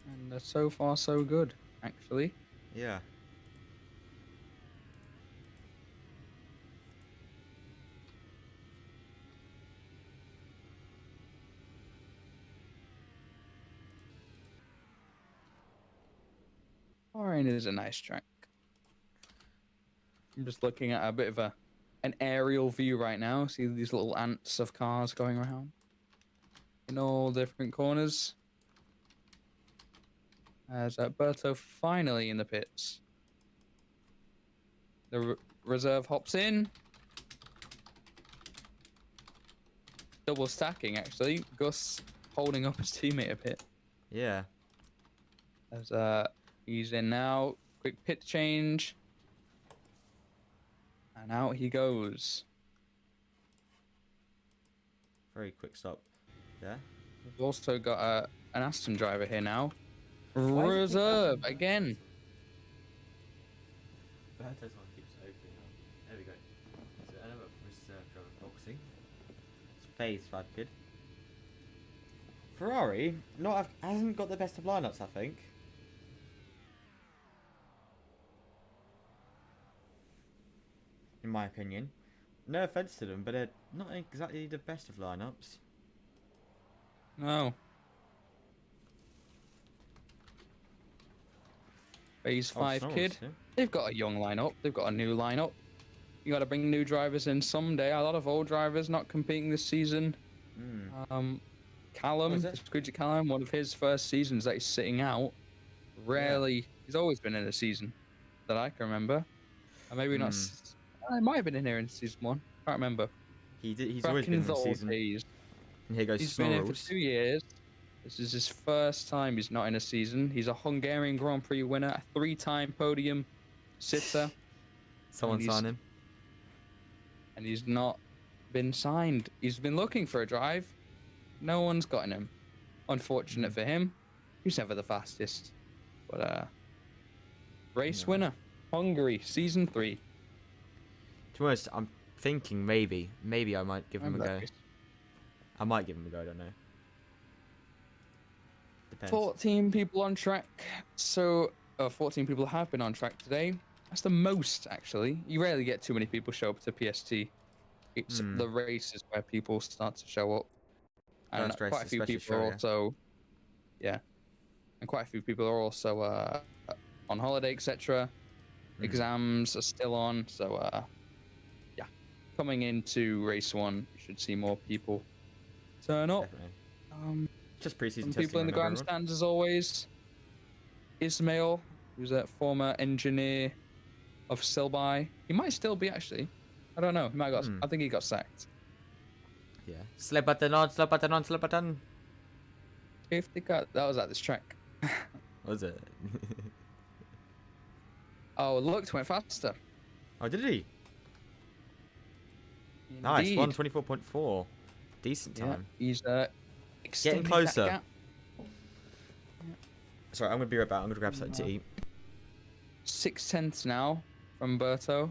And so far, so good, actually. Yeah. Bahrain is a nice track. I'm just looking at a bit of an aerial view right now. See these little ants of cars going around in all different corners. As Berto finally in the pits. The reserve hops in. Double stacking, actually. Gus holding up his teammate a bit. Yeah. As he's in now. Quick pit change. And out he goes. Very quick stop there. We've also got an Aston driver here now. Why does it keep Reserve happening? again. Berto's one keeps opening up. There we go. So another reserve driver boxing. Phase 5 good. Ferrari hasn't got the best of lineups, I think. In my opinion. No offense to them, but they're not exactly the best of lineups. No. Phase 5 Snorri, kid. yeah. They've got a young lineup. They've got a new lineup. You got to bring new drivers in someday. A lot of old drivers not competing this season. Callum, Squidgy Callum, one of his first seasons that he's sitting out. Rarely, he's always been in a season that I can remember. Or maybe not. I might have been in here in season 1. Can't remember. He's Back always been in the the old season. days. And here goes He's been here for Snorrels. 2 years. This is his first time he's not in a season. He's a Hungarian Grand Prix winner, a 3-time podium sitter. Someone sign him. and he's not been signed. He's been looking for a drive. No one's gotten him. Unfortunate for him. He's never the fastest. But race winner, Hungary, season 3. To be honest, I'm thinking maybe I might give him a go. Race. I might give him a go. I don't know. Depends. 14 people on track. So 14 people have been on track today. That's the most, actually. You rarely get too many people show up to PST. It's the races where people start to show up. And First race, quite a few especially people are also, and quite a few people are also on holiday, etc. Exams are still on, so yeah. Coming into race 1, you should see more people turn up. Definitely. Just preseason testing. People in the grandstands as always. Ismail, who's a former engineer of Silby. He might still be actually. I don't know. He might got. I think he got sacked. Yeah. Slip button on, slip button on, slip button. If they got that was at this track. Was it? Oh, look, went faster. Oh, did he? Indeed. Nice. 1:24.4. Decent Yeah, time. he's Getting extending closer. that gap. Sorry, I'm gonna be right back. I'm gonna grab something to eat. 6/10 now from Berto.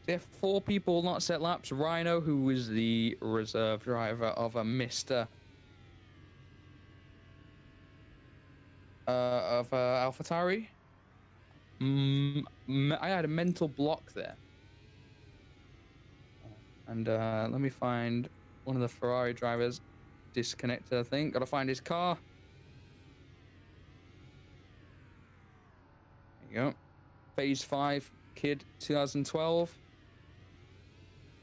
There are 4 people not set laps. Rhino, who is the reserve driver of a Mr. Of AlphaTauri. I had a mental block there. And let me find one of the Ferrari drivers disconnected, I think. Gotta find his car. There you go. Phase 5 kid 2012.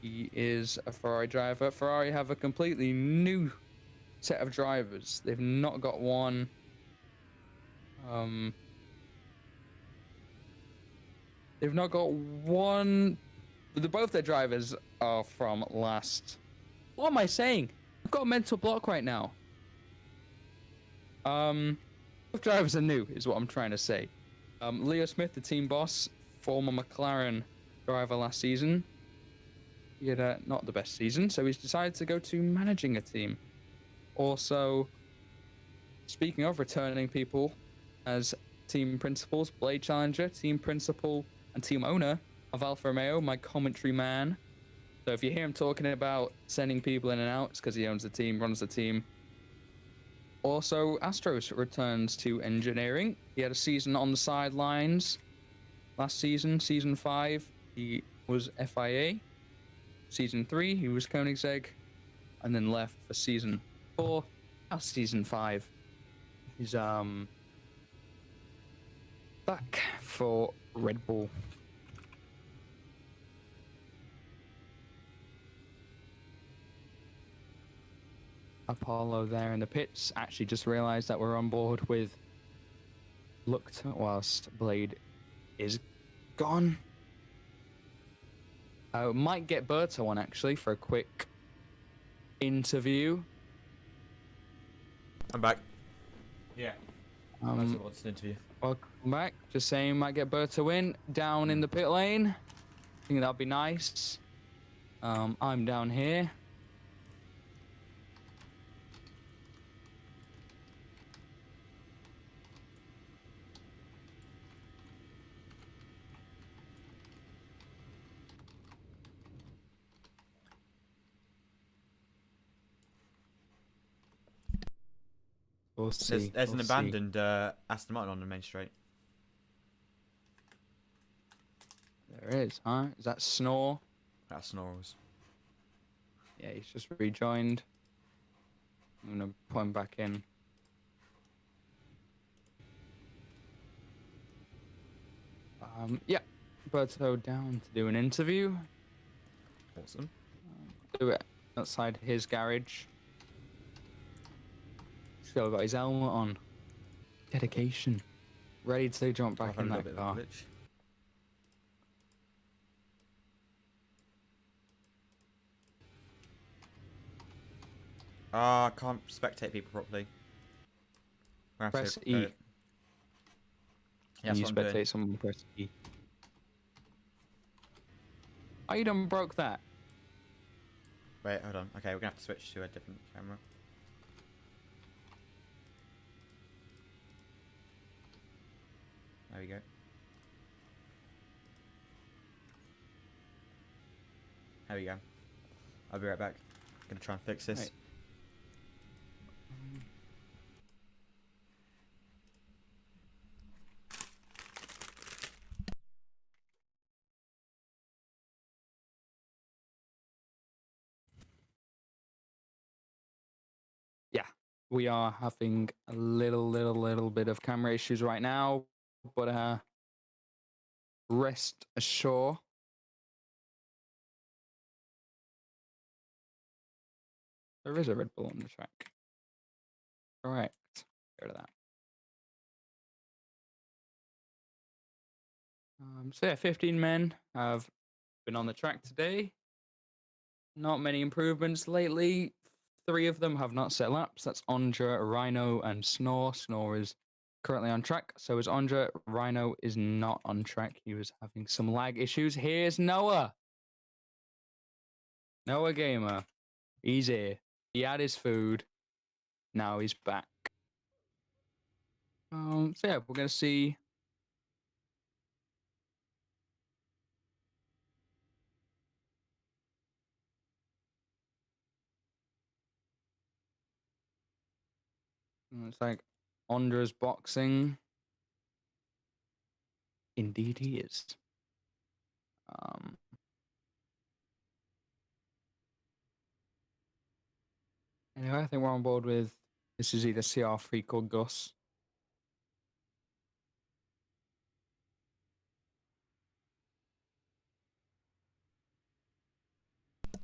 He is a Ferrari driver. Ferrari have a completely new set of drivers. They've not got one. They've not got one. Both their drivers are from last. What am I saying? I've got a mental block right now. Both drivers are new, is what I'm trying to say. Leo Smith, the team boss, former McLaren driver last season. He had not the best season, so he's decided to go to managing a team. Also, speaking of returning people as team principals, Blade Challenger, team principal, and team owner of Alfa Romeo, my commentary man. So if you hear him talking about sending people in and out, it's because he owns the team, runs the team. Also, Astros returns to engineering. He had a season on the sidelines last season, season 5. He was FIA. Season 3, he was Koenigsegg, and then left for season 4. Now season 5, he's back for Red Bull. Apollo there in the pits. Actually, just realised that we're on board with. Looked whilst Blade is gone. Might get Berto on actually for a quick interview. I'm back. Yeah. What's an interview? Welcome back. Just saying, might get Berto in down in the pit lane. I think that'd be nice. I'm down here. We'll see. There's an abandoned Aston Martin on the main straight. There is, huh? Is that Snore? That's Snorrels. Yeah, he's just rejoined. I'm gonna put him back in. Yeah, Berto down to do an interview. Awesome. Do it outside his garage. Still got his helmet on. Dedication. Ready to jump back in that car. I can't spectate people properly. We're gonna have Press to E. go- Yeah, And that's you what I'm doing. spectate someone press E. Oh, you done broke that. Wait, hold on. Okay, we're gonna have to switch to a different camera. There we go. There we go. I'll be right back. Gonna try and fix this. Right. Yeah, we are having a little bit of camera issues right now, but rest assured. There is a Red Bull on the track. Correct. Get rid of that. So yeah, 15 men have been on the track today. Not many improvements lately. 3 of them have not set laps. That's Ondra, Rhino, and Snore. Snore is currently on track. So is Ondra. Rhino is not on track. He was having some lag issues. Here's Noah. Noah Gamer. He's here. He had his food. Now he's back. So yeah, we're gonna see. It's like Ondra's boxing. Indeed, he is. Anyway, I think we're on board with this is either CR3 called Gus.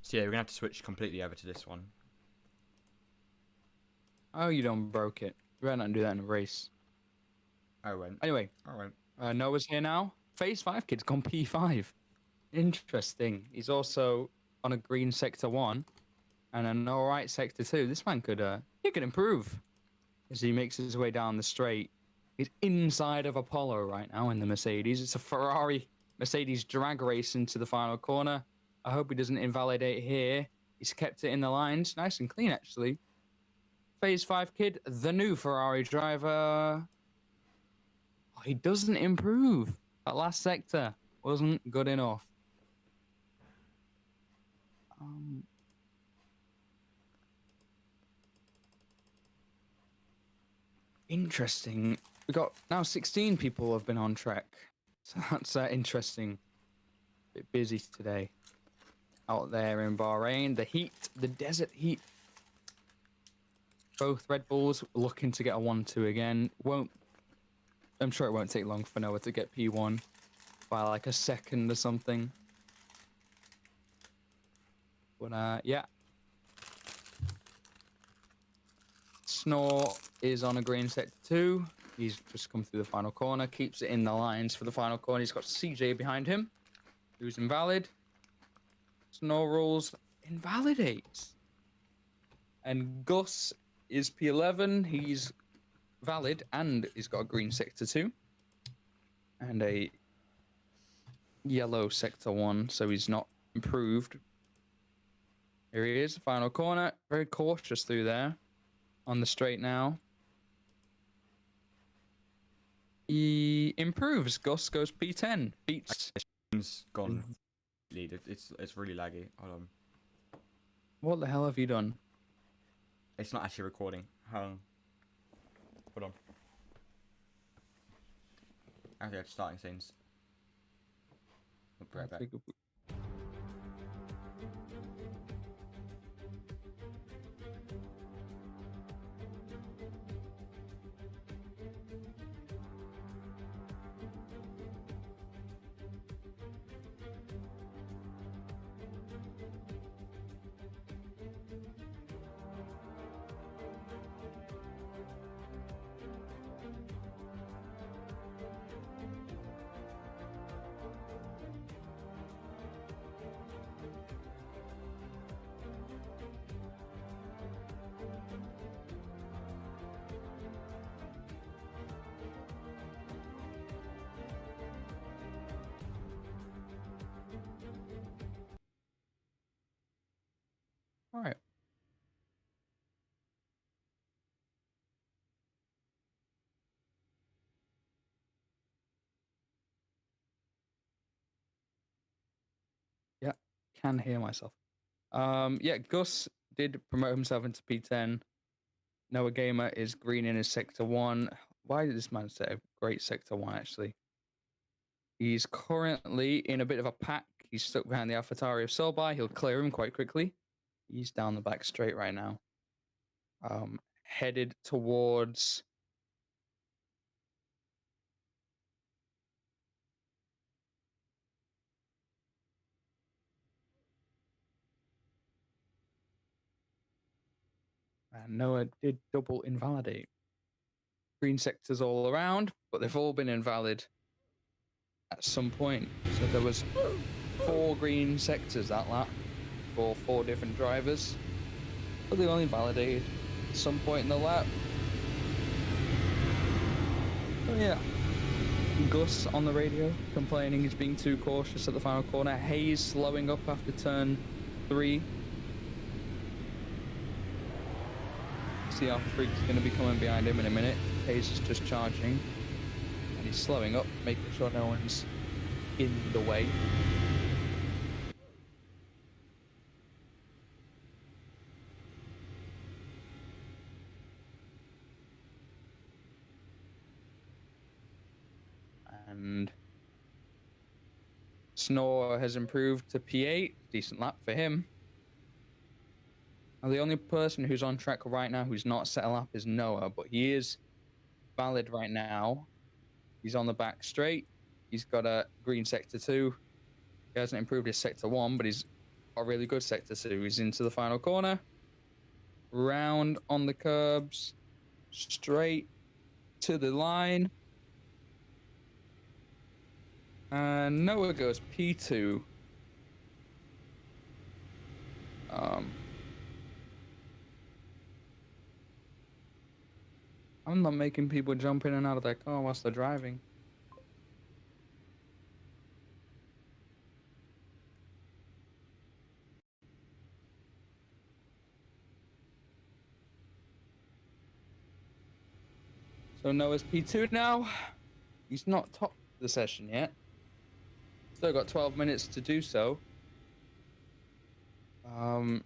So yeah, we're gonna have to switch completely over to this one. Oh, you don't broke it. You better not do that in a race. I won't. Anyway, I won't. Noah's here now. Phase 5 kid's gone P5. Interesting. He's also on a green sector 1 and an alright sector 2. This man could improve as he makes his way down the straight. He's inside of Apollo right now in the Mercedes. It's a Ferrari Mercedes drag race into the final corner. I hope he doesn't invalidate here. He's kept it in the lines. Nice and clean, actually. Phase 5 kid, the new Ferrari driver. Oh, he doesn't improve. That last sector wasn't good enough. Interesting. We got now 16 people have been on track. So that's interesting. A bit busy today. Out there in Bahrain. The heat, the desert heat. Both Red Bulls looking to get a 1-2 again. I'm sure it won't take long for Noah to get P1 by like a second or something. But yeah. Snore is on a green sector 2. He's just come through the final corner, keeps it in the lines for the final corner. He's got CJ behind him, who's invalid. Snore rules invalidates. And Gus is P11. He's valid and he's got a green sector 2 and a yellow sector 1, so he's not improved. Here he is, final corner. Very cautious through there. On the straight now. He improves. Gus goes P10. Beats. It's gone. Lead. It's really laggy. Hold on. What the hell have you done? It's not actually recording. Hold on. Okay, it's starting scenes. I'll be right back. can hear myself. Yeah, Gus did promote himself into P10. Noah Gamer is green in his Sector 1. Why did this man set a great Sector 1, actually? He's currently in a bit of a pack. He's stuck behind the AlphaTauri of Solbai. He'll clear him quite quickly. He's down the back straight right now. Headed towards... And Noah did double invalidate. Green sectors all around, but they've all been invalid at some point. So there was 4 green sectors that lap for 4 different drivers, but they only validated at some point in the lap. So yeah, Gus on the radio complaining he's being too cautious at the final corner. Hayes slowing up after turn 3. See Alpha Freak's going to be coming behind him in a minute. Hayes is just charging, and he's slowing up, making sure no one's in the way. And Snore has improved to P8. Decent lap for him. Now, the only person who's on track right now who's not set a lap is Noah, but he is valid right now. He's on the back straight. He's got a green Sector 2. He hasn't improved his Sector 1, but he's got a really good Sector 2. He's into the final corner. Round on the curbs. Straight to the line. And Noah goes P2. I'm not making people jump in and out of their car whilst they're driving. So Noah's P2 now. He's not top of the session yet. Still got 12 minutes to do so. No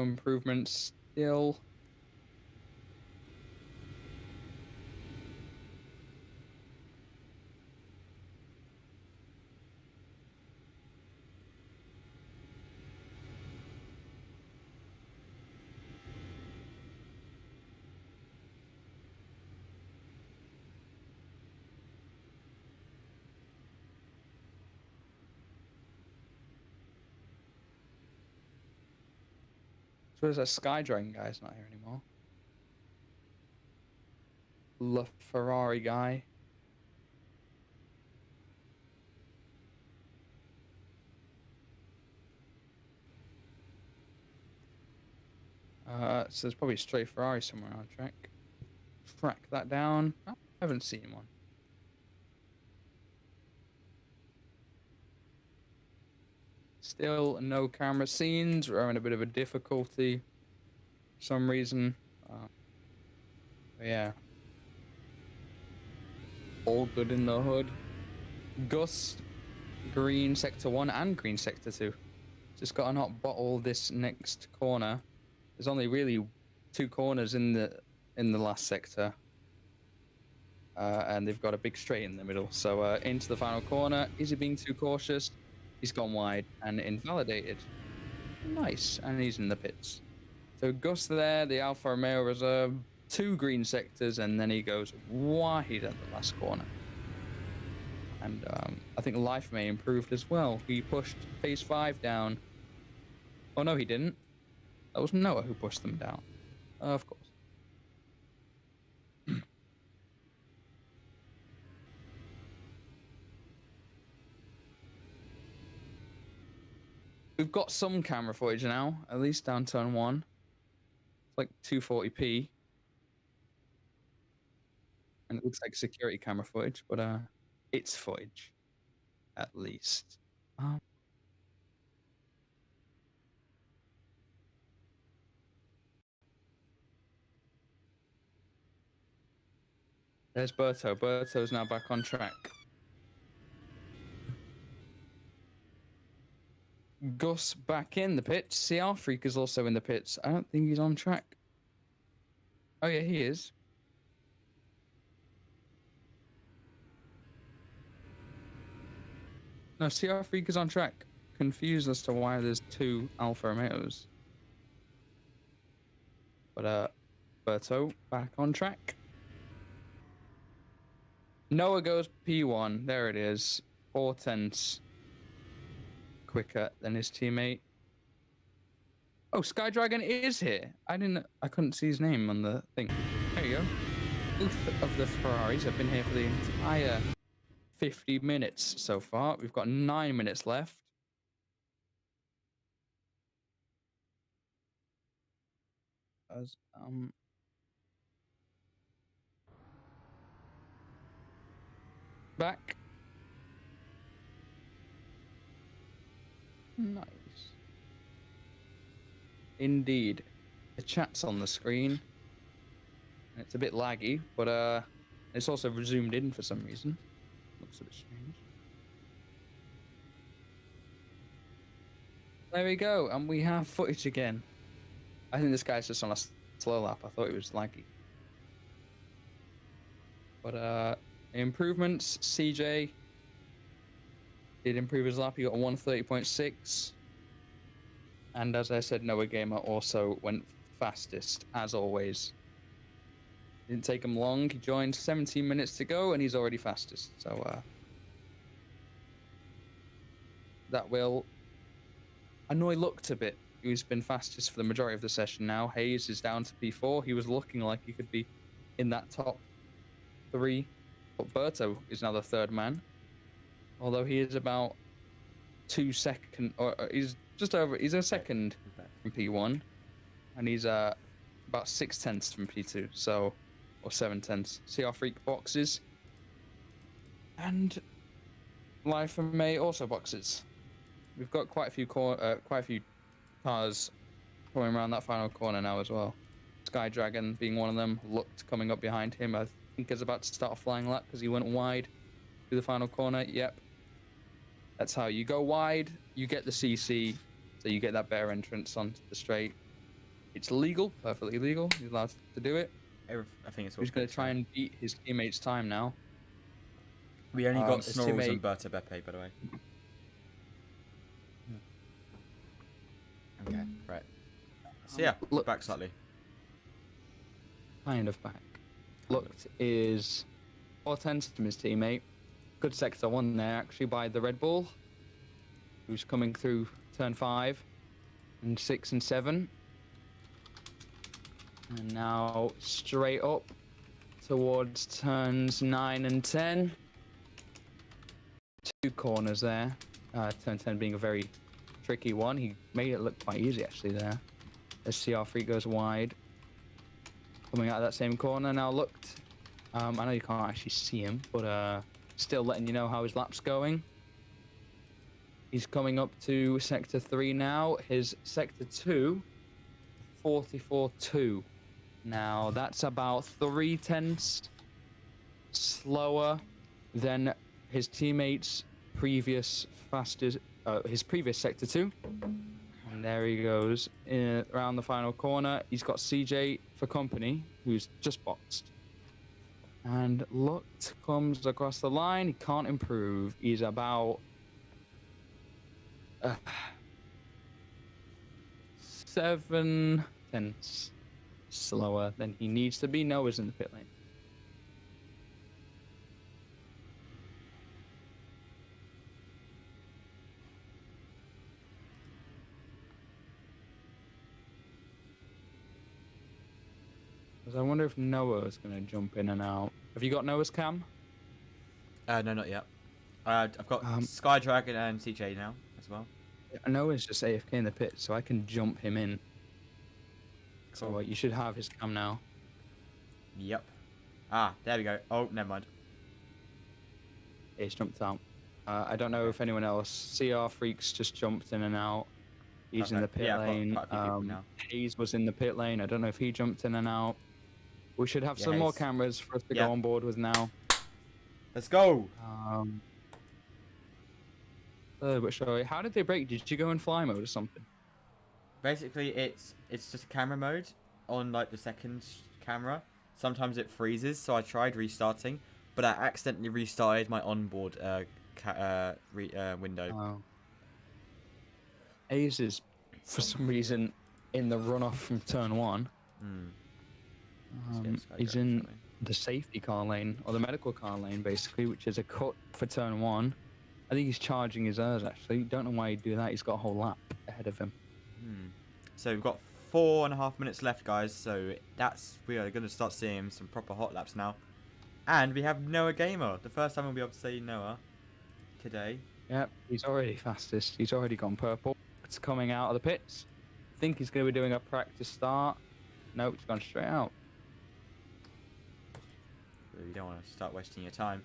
improvements still. So there's a Skydragon guy's not here anymore. La Ferrari guy. So there's probably a stray Ferrari somewhere on track. Track that down. I haven't seen one. Still no camera scenes. We're having a bit of a difficulty for some reason. Yeah. All good in the hood. Gus, green Sector 1 and green Sector 2. Just got a hot bottle this next corner. There's only really 2 corners in the last sector. And they've got a big straight in the middle. So into the final corner. Is he being too cautious? He's gone wide and invalidated. Nice. And he's in the pits. So Gus there, the Alfa Romeo Reserve, 2 green sectors, and then he goes wide at the last corner. And I think Life May improved as well. He pushed phase 5 down. Oh, no, he didn't. That was Noah who pushed them down. Of course. We've got some camera footage now, at least down turn 1. It's like 240p. And it looks like security camera footage, but it's footage, at least. There's Berto. Berto's now back on track. Gus back in the pits. CR Freak is also in the pits. I don't think he's on track. Oh yeah, he is. No, CR Freak is on track. Confused as to why there's 2 Alfa Romeos. But Berto back on track. Noah goes P1. There it is. 4 tenths quicker than his teammate. Oh, Skydragon is here. I couldn't see his name on the thing. There you go. Both of the Ferraris have been here for the entire 50 minutes so far. We've got 9 minutes left. Back. Nice. Indeed. The chat's on the screen. It's a bit laggy, but it's also zoomed in for some reason. Looks a bit strange. There we go, and we have footage again. I think this guy's just on a slow lap. I thought it was laggy. But improvements, CJ did improve his lap. He got a 130.6. And as I said, Noah Gamer also went fastest, as always. Didn't take him long. He joined 17 minutes to go, and he's already fastest. So that will annoy Lucked a bit. He's been fastest for the majority of the session now. Hayes is down to P4. He was looking like he could be in that top 3. But Berto is now the 3rd man. Although he is about 2 seconds, or he's just over, he's a second from P1. And he's about 6 tenths from P2, so, or 7 tenths. CR Freak boxes. And Live from May also boxes. We've got quite a few cars coming around that final corner now as well. Sky Dragon being one of them. Looked coming up behind him. I think is about to start a flying lap because he went wide through the final corner. Yep. That's how you go wide. You get the CC, so you get that better entrance onto the straight. It's legal, perfectly legal. He's allowed to do it. I think it's. He's going to try and beat his teammate's time now. We only got his Snorrels teammate- and Berta Beppe, by the way. Okay, right. So yeah, Look- back slightly. Kind of back. Looked is 4 tenths from his teammate. Good sector 1 there, actually, by the Red Bull, who's coming through turn 5 and 6 and 7. And now straight up towards turns 9 and 10. 2 corners there. Turn 10 being a very tricky one. He made it look quite easy actually there. As CR3 goes wide. Coming out of that same corner. Now Looked. I know you can't actually see him, but still letting you know how his lap's going. He's coming up to sector 3 now. His sector 2, 44.2. Now that's about 3 tenths slower than his teammates' previous fastest, his previous sector 2. And there he goes around the final corner. He's got CJ for company, who's just boxed. And Looked comes across the line. He can't improve. He's about 7 tenths slower than he needs to be. Noah's in the pit lane. I wonder if Noah's going to jump in and out. Have you got Noah's cam? No, not yet. I've got Sky Dragon and CJ now as well. Noah's just AFK in the pit, so I can jump him in. Cool. So you should have his cam now. Yep. Ah, there we go. Oh, never mind. He's jumped out. I don't know if anyone else. CR Freaks just jumped in and out. He's in the pit Yeah, I've got lane. quite a few people now. Hayes was in the pit lane. I don't know if he jumped in and out. We should have Yeah, some more Hayes. cameras for us to Yeah. go on board with now. Let's go. But sorry, how did they break? Did you go in fly mode or something? Basically, it's just a camera mode on like the second camera. Sometimes it freezes, so I tried restarting, but I accidentally restarted my onboard window. Oh. Hayes is, for some reason, in the runoff from turn 1. Hmm. He's in the safety car lane, or the medical car lane, basically, which is a cut for turn 1. I think he's charging his airs, actually. Don't know why he'd do that. He's got a whole lap ahead of him. So we've got 4.5 minutes left, guys. So we are going to start seeing some proper hot laps now. And we have Noah Gamer. The first time we'll be able to see Noah today. Yep, he's already fastest. He's already gone purple. It's coming out of the pits. I think he's going to be doing a practice start. No, he's gone straight out. So you don't want to start wasting your time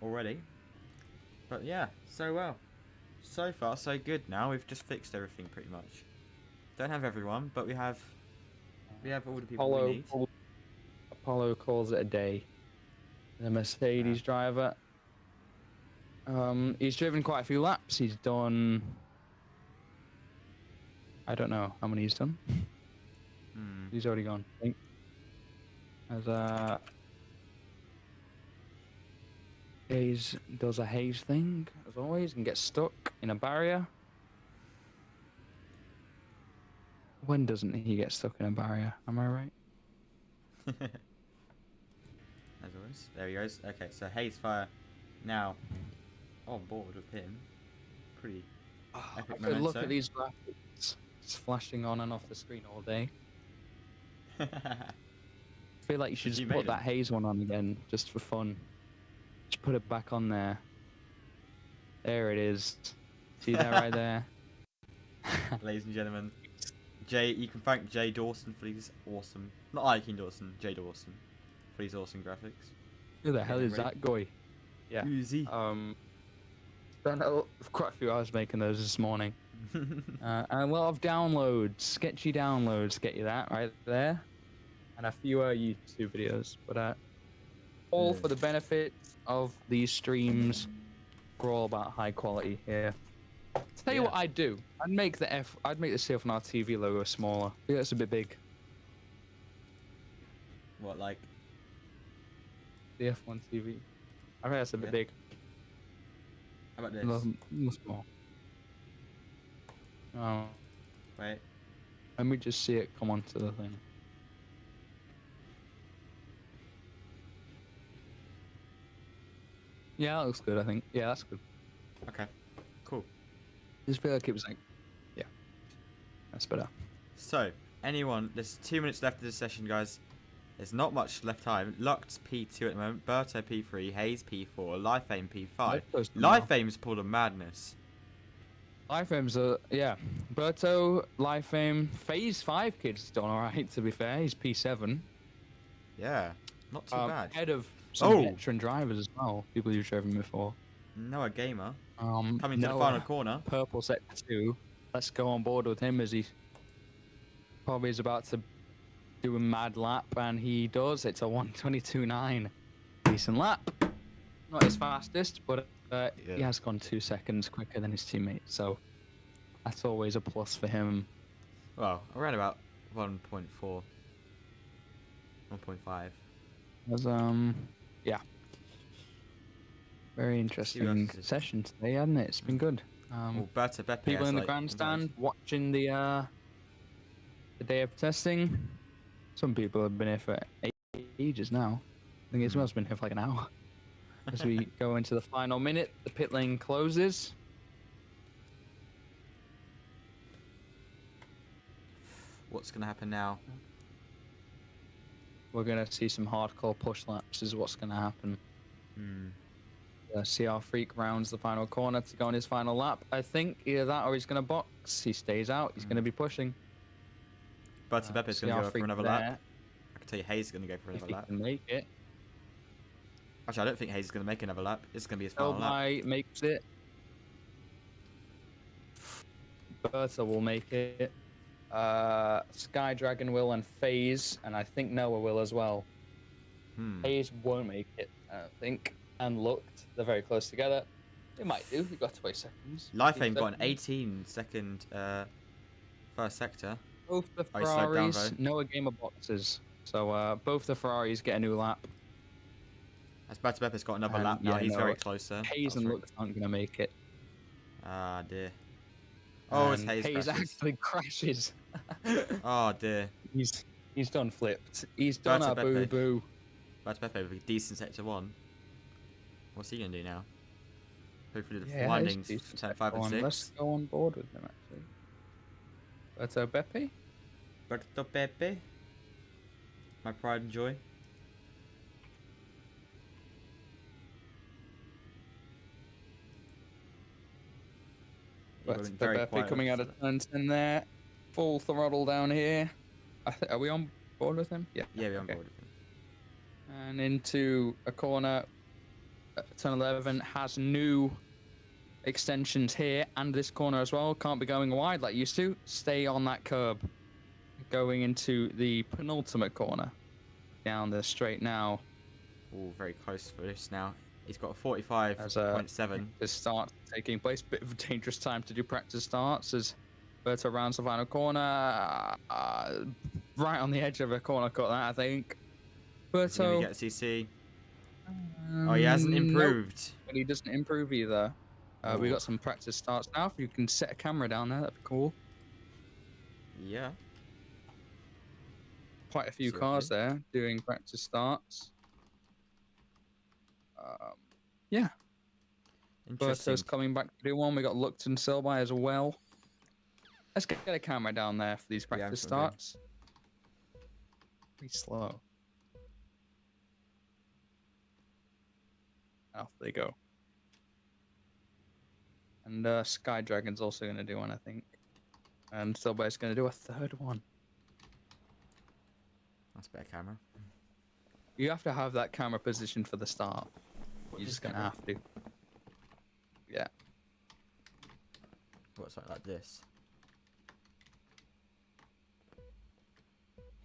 already. But yeah, so far so good now. We've just fixed everything pretty much. Don't have everyone, but we have all the people we need. Apollo calls it a day. The Mercedes driver. He's driven quite a few laps. He's done. I don't know how many he's done. He's already gone, I think. As Hayes does a Hayes thing, as always, and gets stuck in a barrier. When doesn't he get stuck in a barrier? Am I right? As always. There he goes. Okay, so Hayes Fire now on board with him. Pretty epic I look at these graphics. It's flashing on and off the screen all day. I feel like you should just put that Hayes one on again, just for fun. Just put it back on there. There it is. See that right there? Ladies and gentlemen, you can thank Jay Dawson for these awesome, not Ike Dawson, Jay Dawson, for these awesome graphics. Who the hell is that guy? Yeah. Easy. Spent quite a few hours making those this morning. And a lot of downloads, sketchy downloads get you that right there. And a few YouTube videos, but all for the benefit of these streams. We're all about high quality here. Tell you what I'd do. I'd make the CEF1R TV logo smaller. I think that's a bit big. What, like? The F1 TV. I think that's a bit big. How about this? A small. Oh. Wait. Let me just see it come onto the thing. Yeah, that looks good, I think. Yeah, that's good. Okay. Cool. Just feel like it was like, yeah. That's better. So, there's 2 minutes left of this session, guys. There's not much left time. Lux P2 at the moment, Berto P3, Hayes P4, Lifeaim P5. Lifeaim's pulled a madness. Lifeaim's yeah. Berto, Lifeaim, Phase 5 kid's done alright, to be fair. He's P7. Yeah, not too bad. Ahead of some veteran drivers as well, people you've driven before. Noah Gamer. Coming to the final corner. Purple sector 2. Let's go on board with him as he probably is about to do a mad lap, and he does. It's a 1:22.9. Decent lap. Not his fastest, but he has gone 2 seconds quicker than his teammate, so that's always a plus for him. Well, around about 1.4. 1.5. Yeah. Very interesting session today, hasn't it? It's been good. People in the grandstand watching the day of testing. Some people have been here for ages now. I think it's been here for like an hour. As we go into the final minute, the pit lane closes. What's going to happen now? We're going to see some hardcore push laps is what's going to happen. CR Freak rounds the final corner to go on his final lap. I think either that or he's going to box. He stays out. He's going to be pushing. But Bepe's going to go for another lap. I can tell you Hayes is going to go for another lap. If he can make it. Actually, I don't think Hayes is going to make another lap. It's going to be his final lap. Makes it. Berta will make it. Sky Dragon will, and FaZe, and I think Noah will as well. FaZe won't make it, I don't think. And Looked, they're very close together. It might do. We've got 20 seconds. Life 15 Aim got an seconds. 18-second first sector. Both the Oh, he slowed down, Ferraris, though. no game of boxes. So both the Ferraris get a new lap. As Bepp's got another And, lap now. yeah, He's no, very close there. Hayes and Lux aren't going to make it. Ah, dear. Oh, it's And Hayes crashes. actually crashes. Oh, dear. He's done flipped. He's done a Beppe. boo-boo. Beppe with a decent sector 1. What's he going to do now? Hopefully the Yeah, landings he's for turn 5 and 6. Let's go on board with him, actually. Berto Beppe? Berto Pepe. My pride and joy. Berto Beppe coming out of turn 10 there. Full throttle down here. Are we on board with him? Yeah. Yeah, we're on okay. board with him. And into a corner. Turn 11 has new extensions here and this corner as well. Can't be going wide like used to. Stay on that curb. Going into the penultimate corner. Down the straight now. Oh, very close for this now. He's got a 45.7. This start taking place. Bit of a dangerous time to do practice starts as Berto rounds the final corner. Right on the edge of a corner cut that, I think. Is he Berto. going to get a CC? Oh, he hasn't improved. Nope, but he doesn't improve either. We got some practice starts now. If you can set a camera down there, that'd be cool. Yeah. Quite a few cars there doing practice starts. Yeah. Interesting. Berto's coming back to do one. We got Lux and Silby as well. Let's get a camera down there for these practice starts. Pretty slow. Off they go. And Sky Dragon's also going to do one, I think. And Silby's going to do a third one. That's a better camera. You have to have that camera position for the start. You're just going to have to. Yeah. What's like this?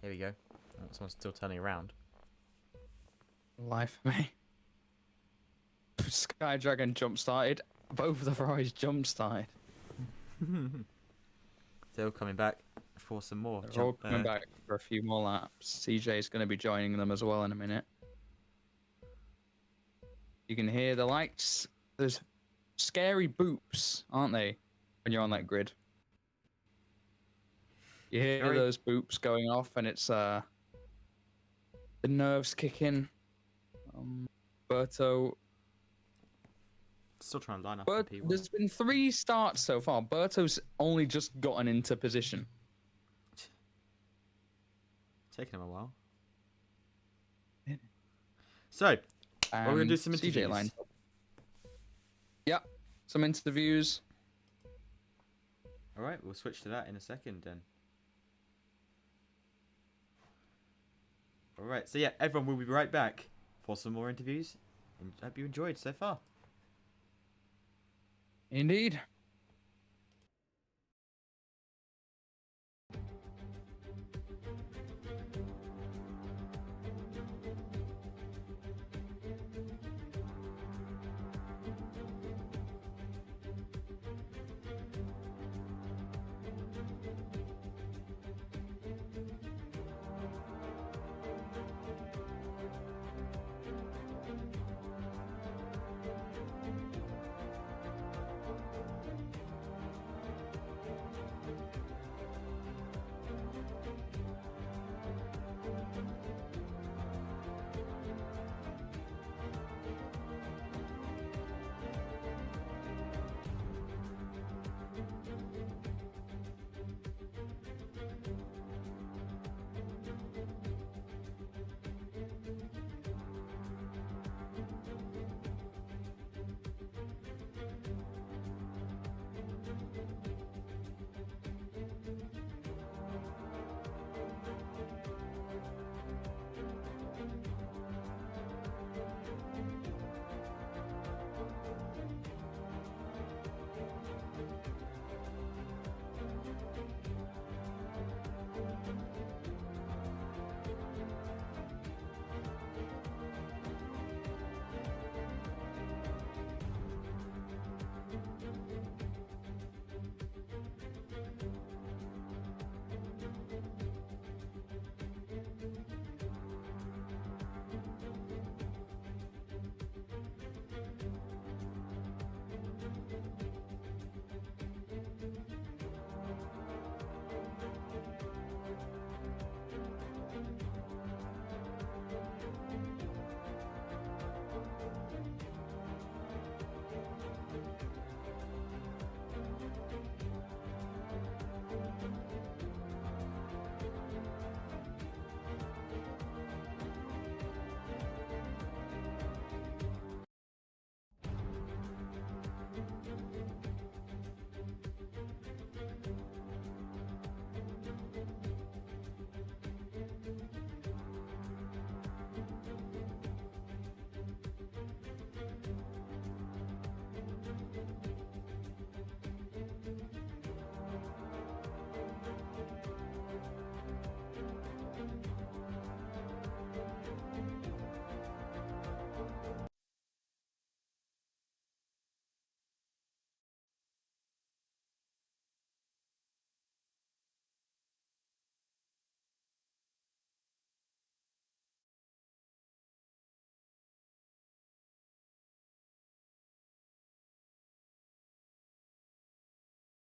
Here we go. Oh, someone's still turning around. Life for me. Sky Dragon jump started. Both of the Ferraris jump started. Still coming back for some more. They're all coming back for a few more laps. CJ is going to be joining them as well in a minute. You can hear the lights. There's scary boops, aren't they, when you're on that grid? You hear those boops going off, and it's the nerves kick in. Berto. Still trying to line up. There's been 3 starts so far. Berto's only just gotten into position. Taking him a while. So, we're going to do some interviews. CJ lined up. Yeah, some interviews. All right, we'll switch to that in a second then. All right, so yeah, everyone will be right back for some more interviews. And I hope you enjoyed so far. Indeed.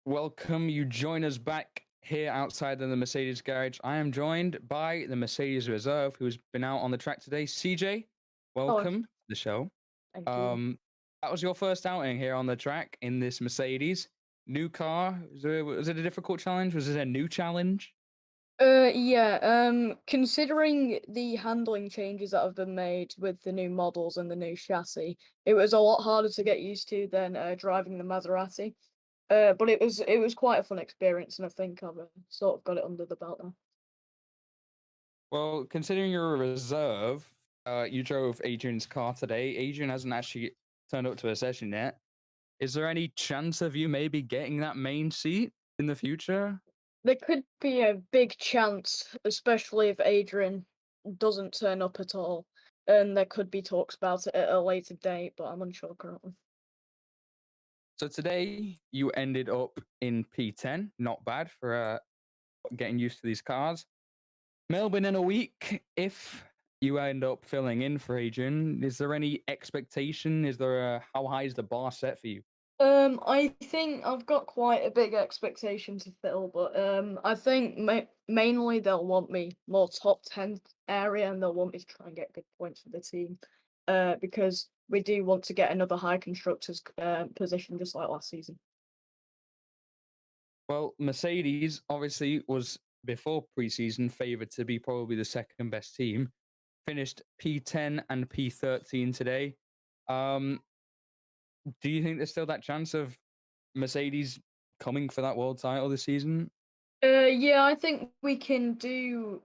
welcome. You join us back here outside of the Mercedes garage. I am joined by the Mercedes reserve who's been out on the track today. CJ, Hello. welcome to the show. Thank you. That was your first outing here on the track in this Mercedes. New car. Was it a difficult challenge? Was it a new challenge? Yeah, considering the handling changes that have been made with the new models and the new chassis, it was a lot harder to get used to than driving the Maserati. But it was quite a fun experience, and I think I've sort of got it under the belt now. Well, considering you're a reserve, you drove Adrian's car today. Adrian hasn't actually turned up to a session yet. Is there any chance of you maybe getting that main seat in the future? There could be a big chance, especially if Adrian doesn't turn up at all, and there could be talks about it at a later date, but I'm unsure currently. So today you ended up in P10. Not bad for getting used to these cars. Melbourne in a week. If you end up filling in for Adrian, is there any expectation? Is there how high is the bar set for you? I think I've got quite a big expectation to fill, but I think mainly they'll want me more top 10 area, and they'll want me to try and get good points for the team, because we do want to get another high constructors position just like last season. Well, Mercedes obviously was before preseason favoured to be probably the second best team. Finished P10 and P13 today. Do you think there's still that chance of Mercedes coming for that world title this season? Yeah, I think we can do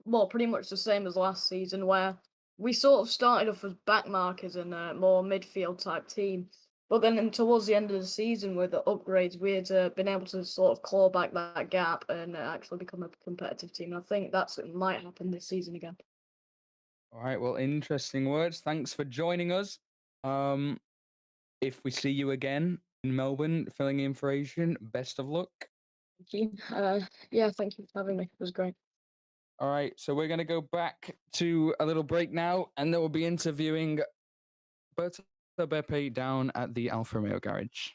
well, pretty much the same as last season, where we sort of started off as backmarkers and a more midfield type team. But then towards the end of the season, with the upgrades, we had been able to sort of claw back that gap and actually become a competitive team. And I think that's what might happen this season again. All right, well, interesting words. Thanks for joining us. If we see you again in Melbourne filling in for Asian, best of luck. Thank you. Yeah, thank you for having me. It was great. All right, so we're going to go back to a little break now, and then we'll be interviewing Berta Beppe down at the Alfa Romeo garage.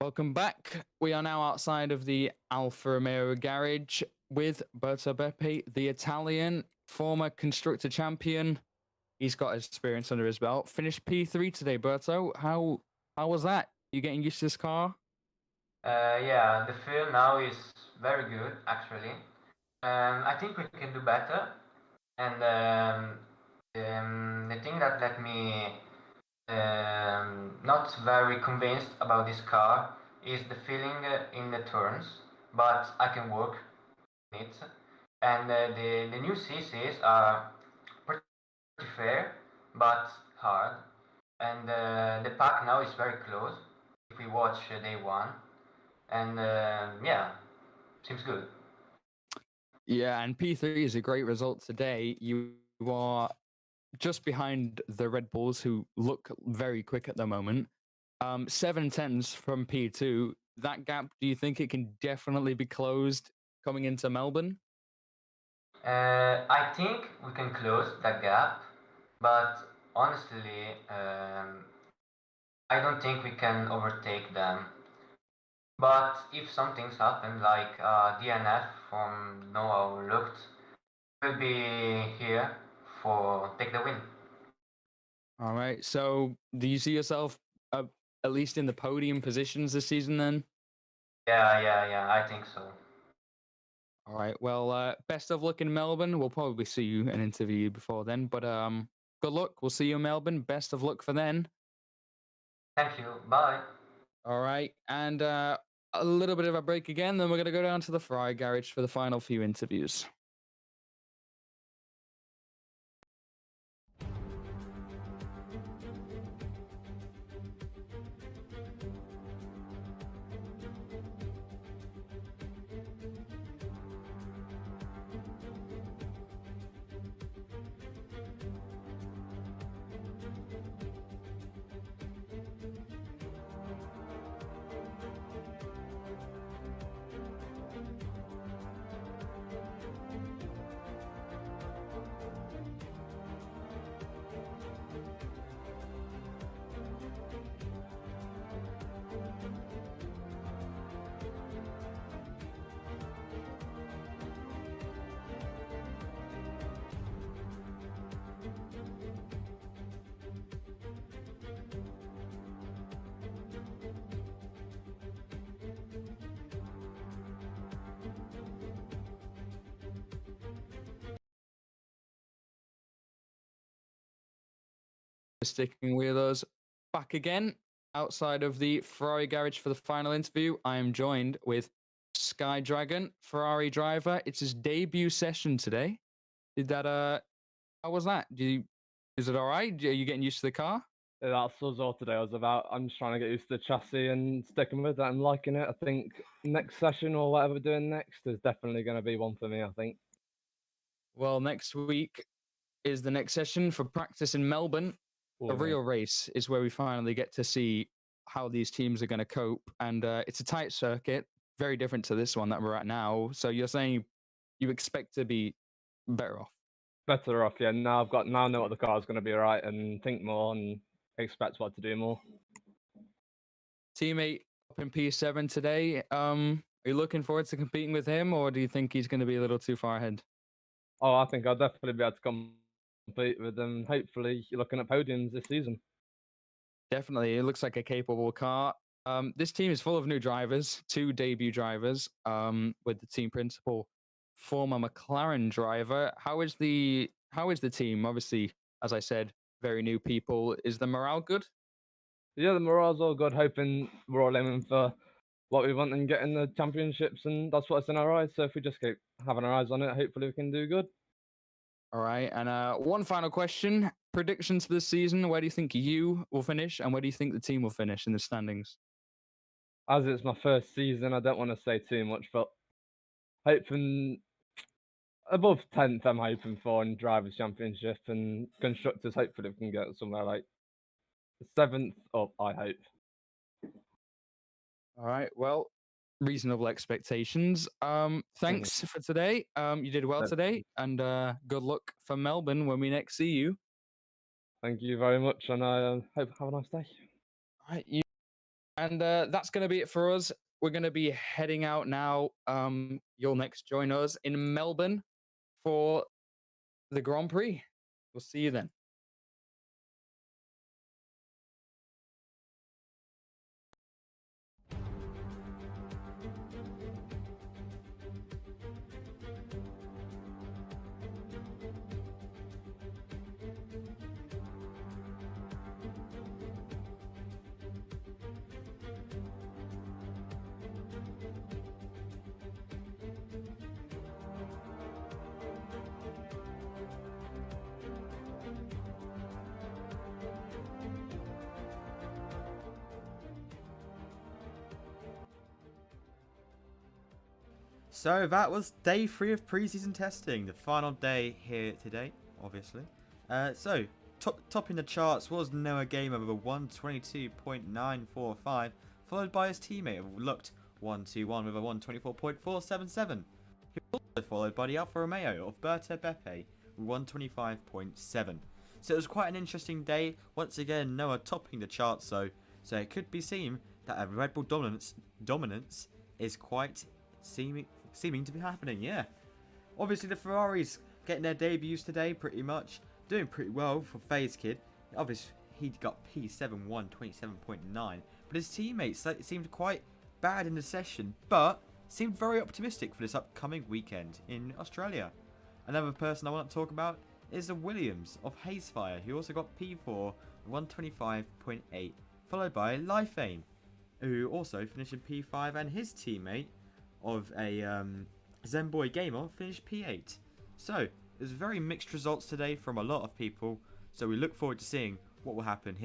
Welcome back. We are now outside of the Alfa Romeo garage with Berta Beppe, the Italian former constructor champion. He's got experience under his belt. Finished P3 today, Berto. How was that? You getting used to this car? Yeah, the feel now is very good actually. I think we can do better, and the thing that let me not very convinced about this car is the feeling in the turns, but I can work on it. And the new CCs are pretty fair, but hard. And the pack now is very close if we watch day one. And yeah, seems good. Yeah, and P3 is a great result today. You are just behind the Red Bulls, who look very quick at the moment. 7 tenths from P2. That gap, do you think it can definitely be closed coming into Melbourne? I think we can close that gap, but honestly, I don't think we can overtake them. But if some things happen, like DNF from Noah looked, will be here for take the win. All right. So, do you see yourself at least in the podium positions this season then? Yeah, I think so. All right. Well, best of luck in Melbourne. We'll probably see you and interview you before then. But good luck. We'll see you in Melbourne. Best of luck for then. Thank you. Bye. All right. And a little bit of a break again. Then we're going to go down to the Ferrari garage for the final few interviews. Sticking with us back again outside of the Ferrari garage for the final interview. I am joined with Sky Dragon, Ferrari driver. It's his debut session today. Did that how was that? Is it all right? Are you getting used to the car? Yeah, that's us all today. I'm just trying to get used to the chassis and sticking with it and liking it. I think next session or whatever we're doing next is definitely going to be one for me, I think. Well, next week is the next session for practice in Melbourne. Oh, A yeah. real race is where we finally get to see how these teams are going to cope. And it's a tight circuit, very different to this one that we're at now. So you're saying you expect to be better off? Better off, yeah. Now I know what the car's going to be right and think more and expect what to do more. Teammate up in P7 today. Are you looking forward to competing with him, or do you think he's going to be a little too far ahead? Oh, I think I'll definitely be able to compete with them. Hopefully, you're looking at podiums this season. Definitely. It looks like a capable car. This team is full of new drivers, 2 debut drivers, with the team principal, former McLaren driver. How is the team? Obviously, as I said, very new people. Is the morale good? Yeah, the morale's all good. Hoping we're all aiming for what we want and getting the championships, and that's what's in our eyes. So if we just keep having our eyes on it, hopefully we can do good. All right. And one final question. Predictions for this season. Where do you think you will finish, and where do you think the team will finish in the standings? As it's my first season, I don't want to say too much, but hoping above 10th, I'm hoping for in Drivers' Championship, and Constructors, hopefully we can get somewhere like 7th up, I hope. All right. Well, reasonable expectations. Thanks for today. You did well today, and good luck for Melbourne when we next see you. Thank you very much, and I hope have a nice day. All right. And that's going to be it for us. We're going to be heading out now. You'll next join us in Melbourne for the Grand Prix. We'll see you then. So that was day 3 of pre-season testing, the final day here today, obviously. Topping the charts was Noah Gamer with a 122.945, followed by his teammate who looked 121 with a 124.477. He was also followed by the Alfa Romeo of Berta Beppe with 125.7. So it was quite an interesting day. Once again, Noah topping the charts, so it could be seen that Red Bull dominance is quite seeming to be happening. Yeah, obviously the Ferraris getting their debuts today, pretty much doing pretty well for FaZe Kid. Obviously he got P7 127.9, but his teammates seemed quite bad in the session, but seemed very optimistic for this upcoming weekend in Australia. Another person I want to talk about is the Williams of Hazefire, who also got P4 125.8, followed by Lifeaim, who also finished in P5, and his teammate of a Zenboy Gamer finished P8. So there's very mixed results today from a lot of people, so we look forward to seeing what will happen here.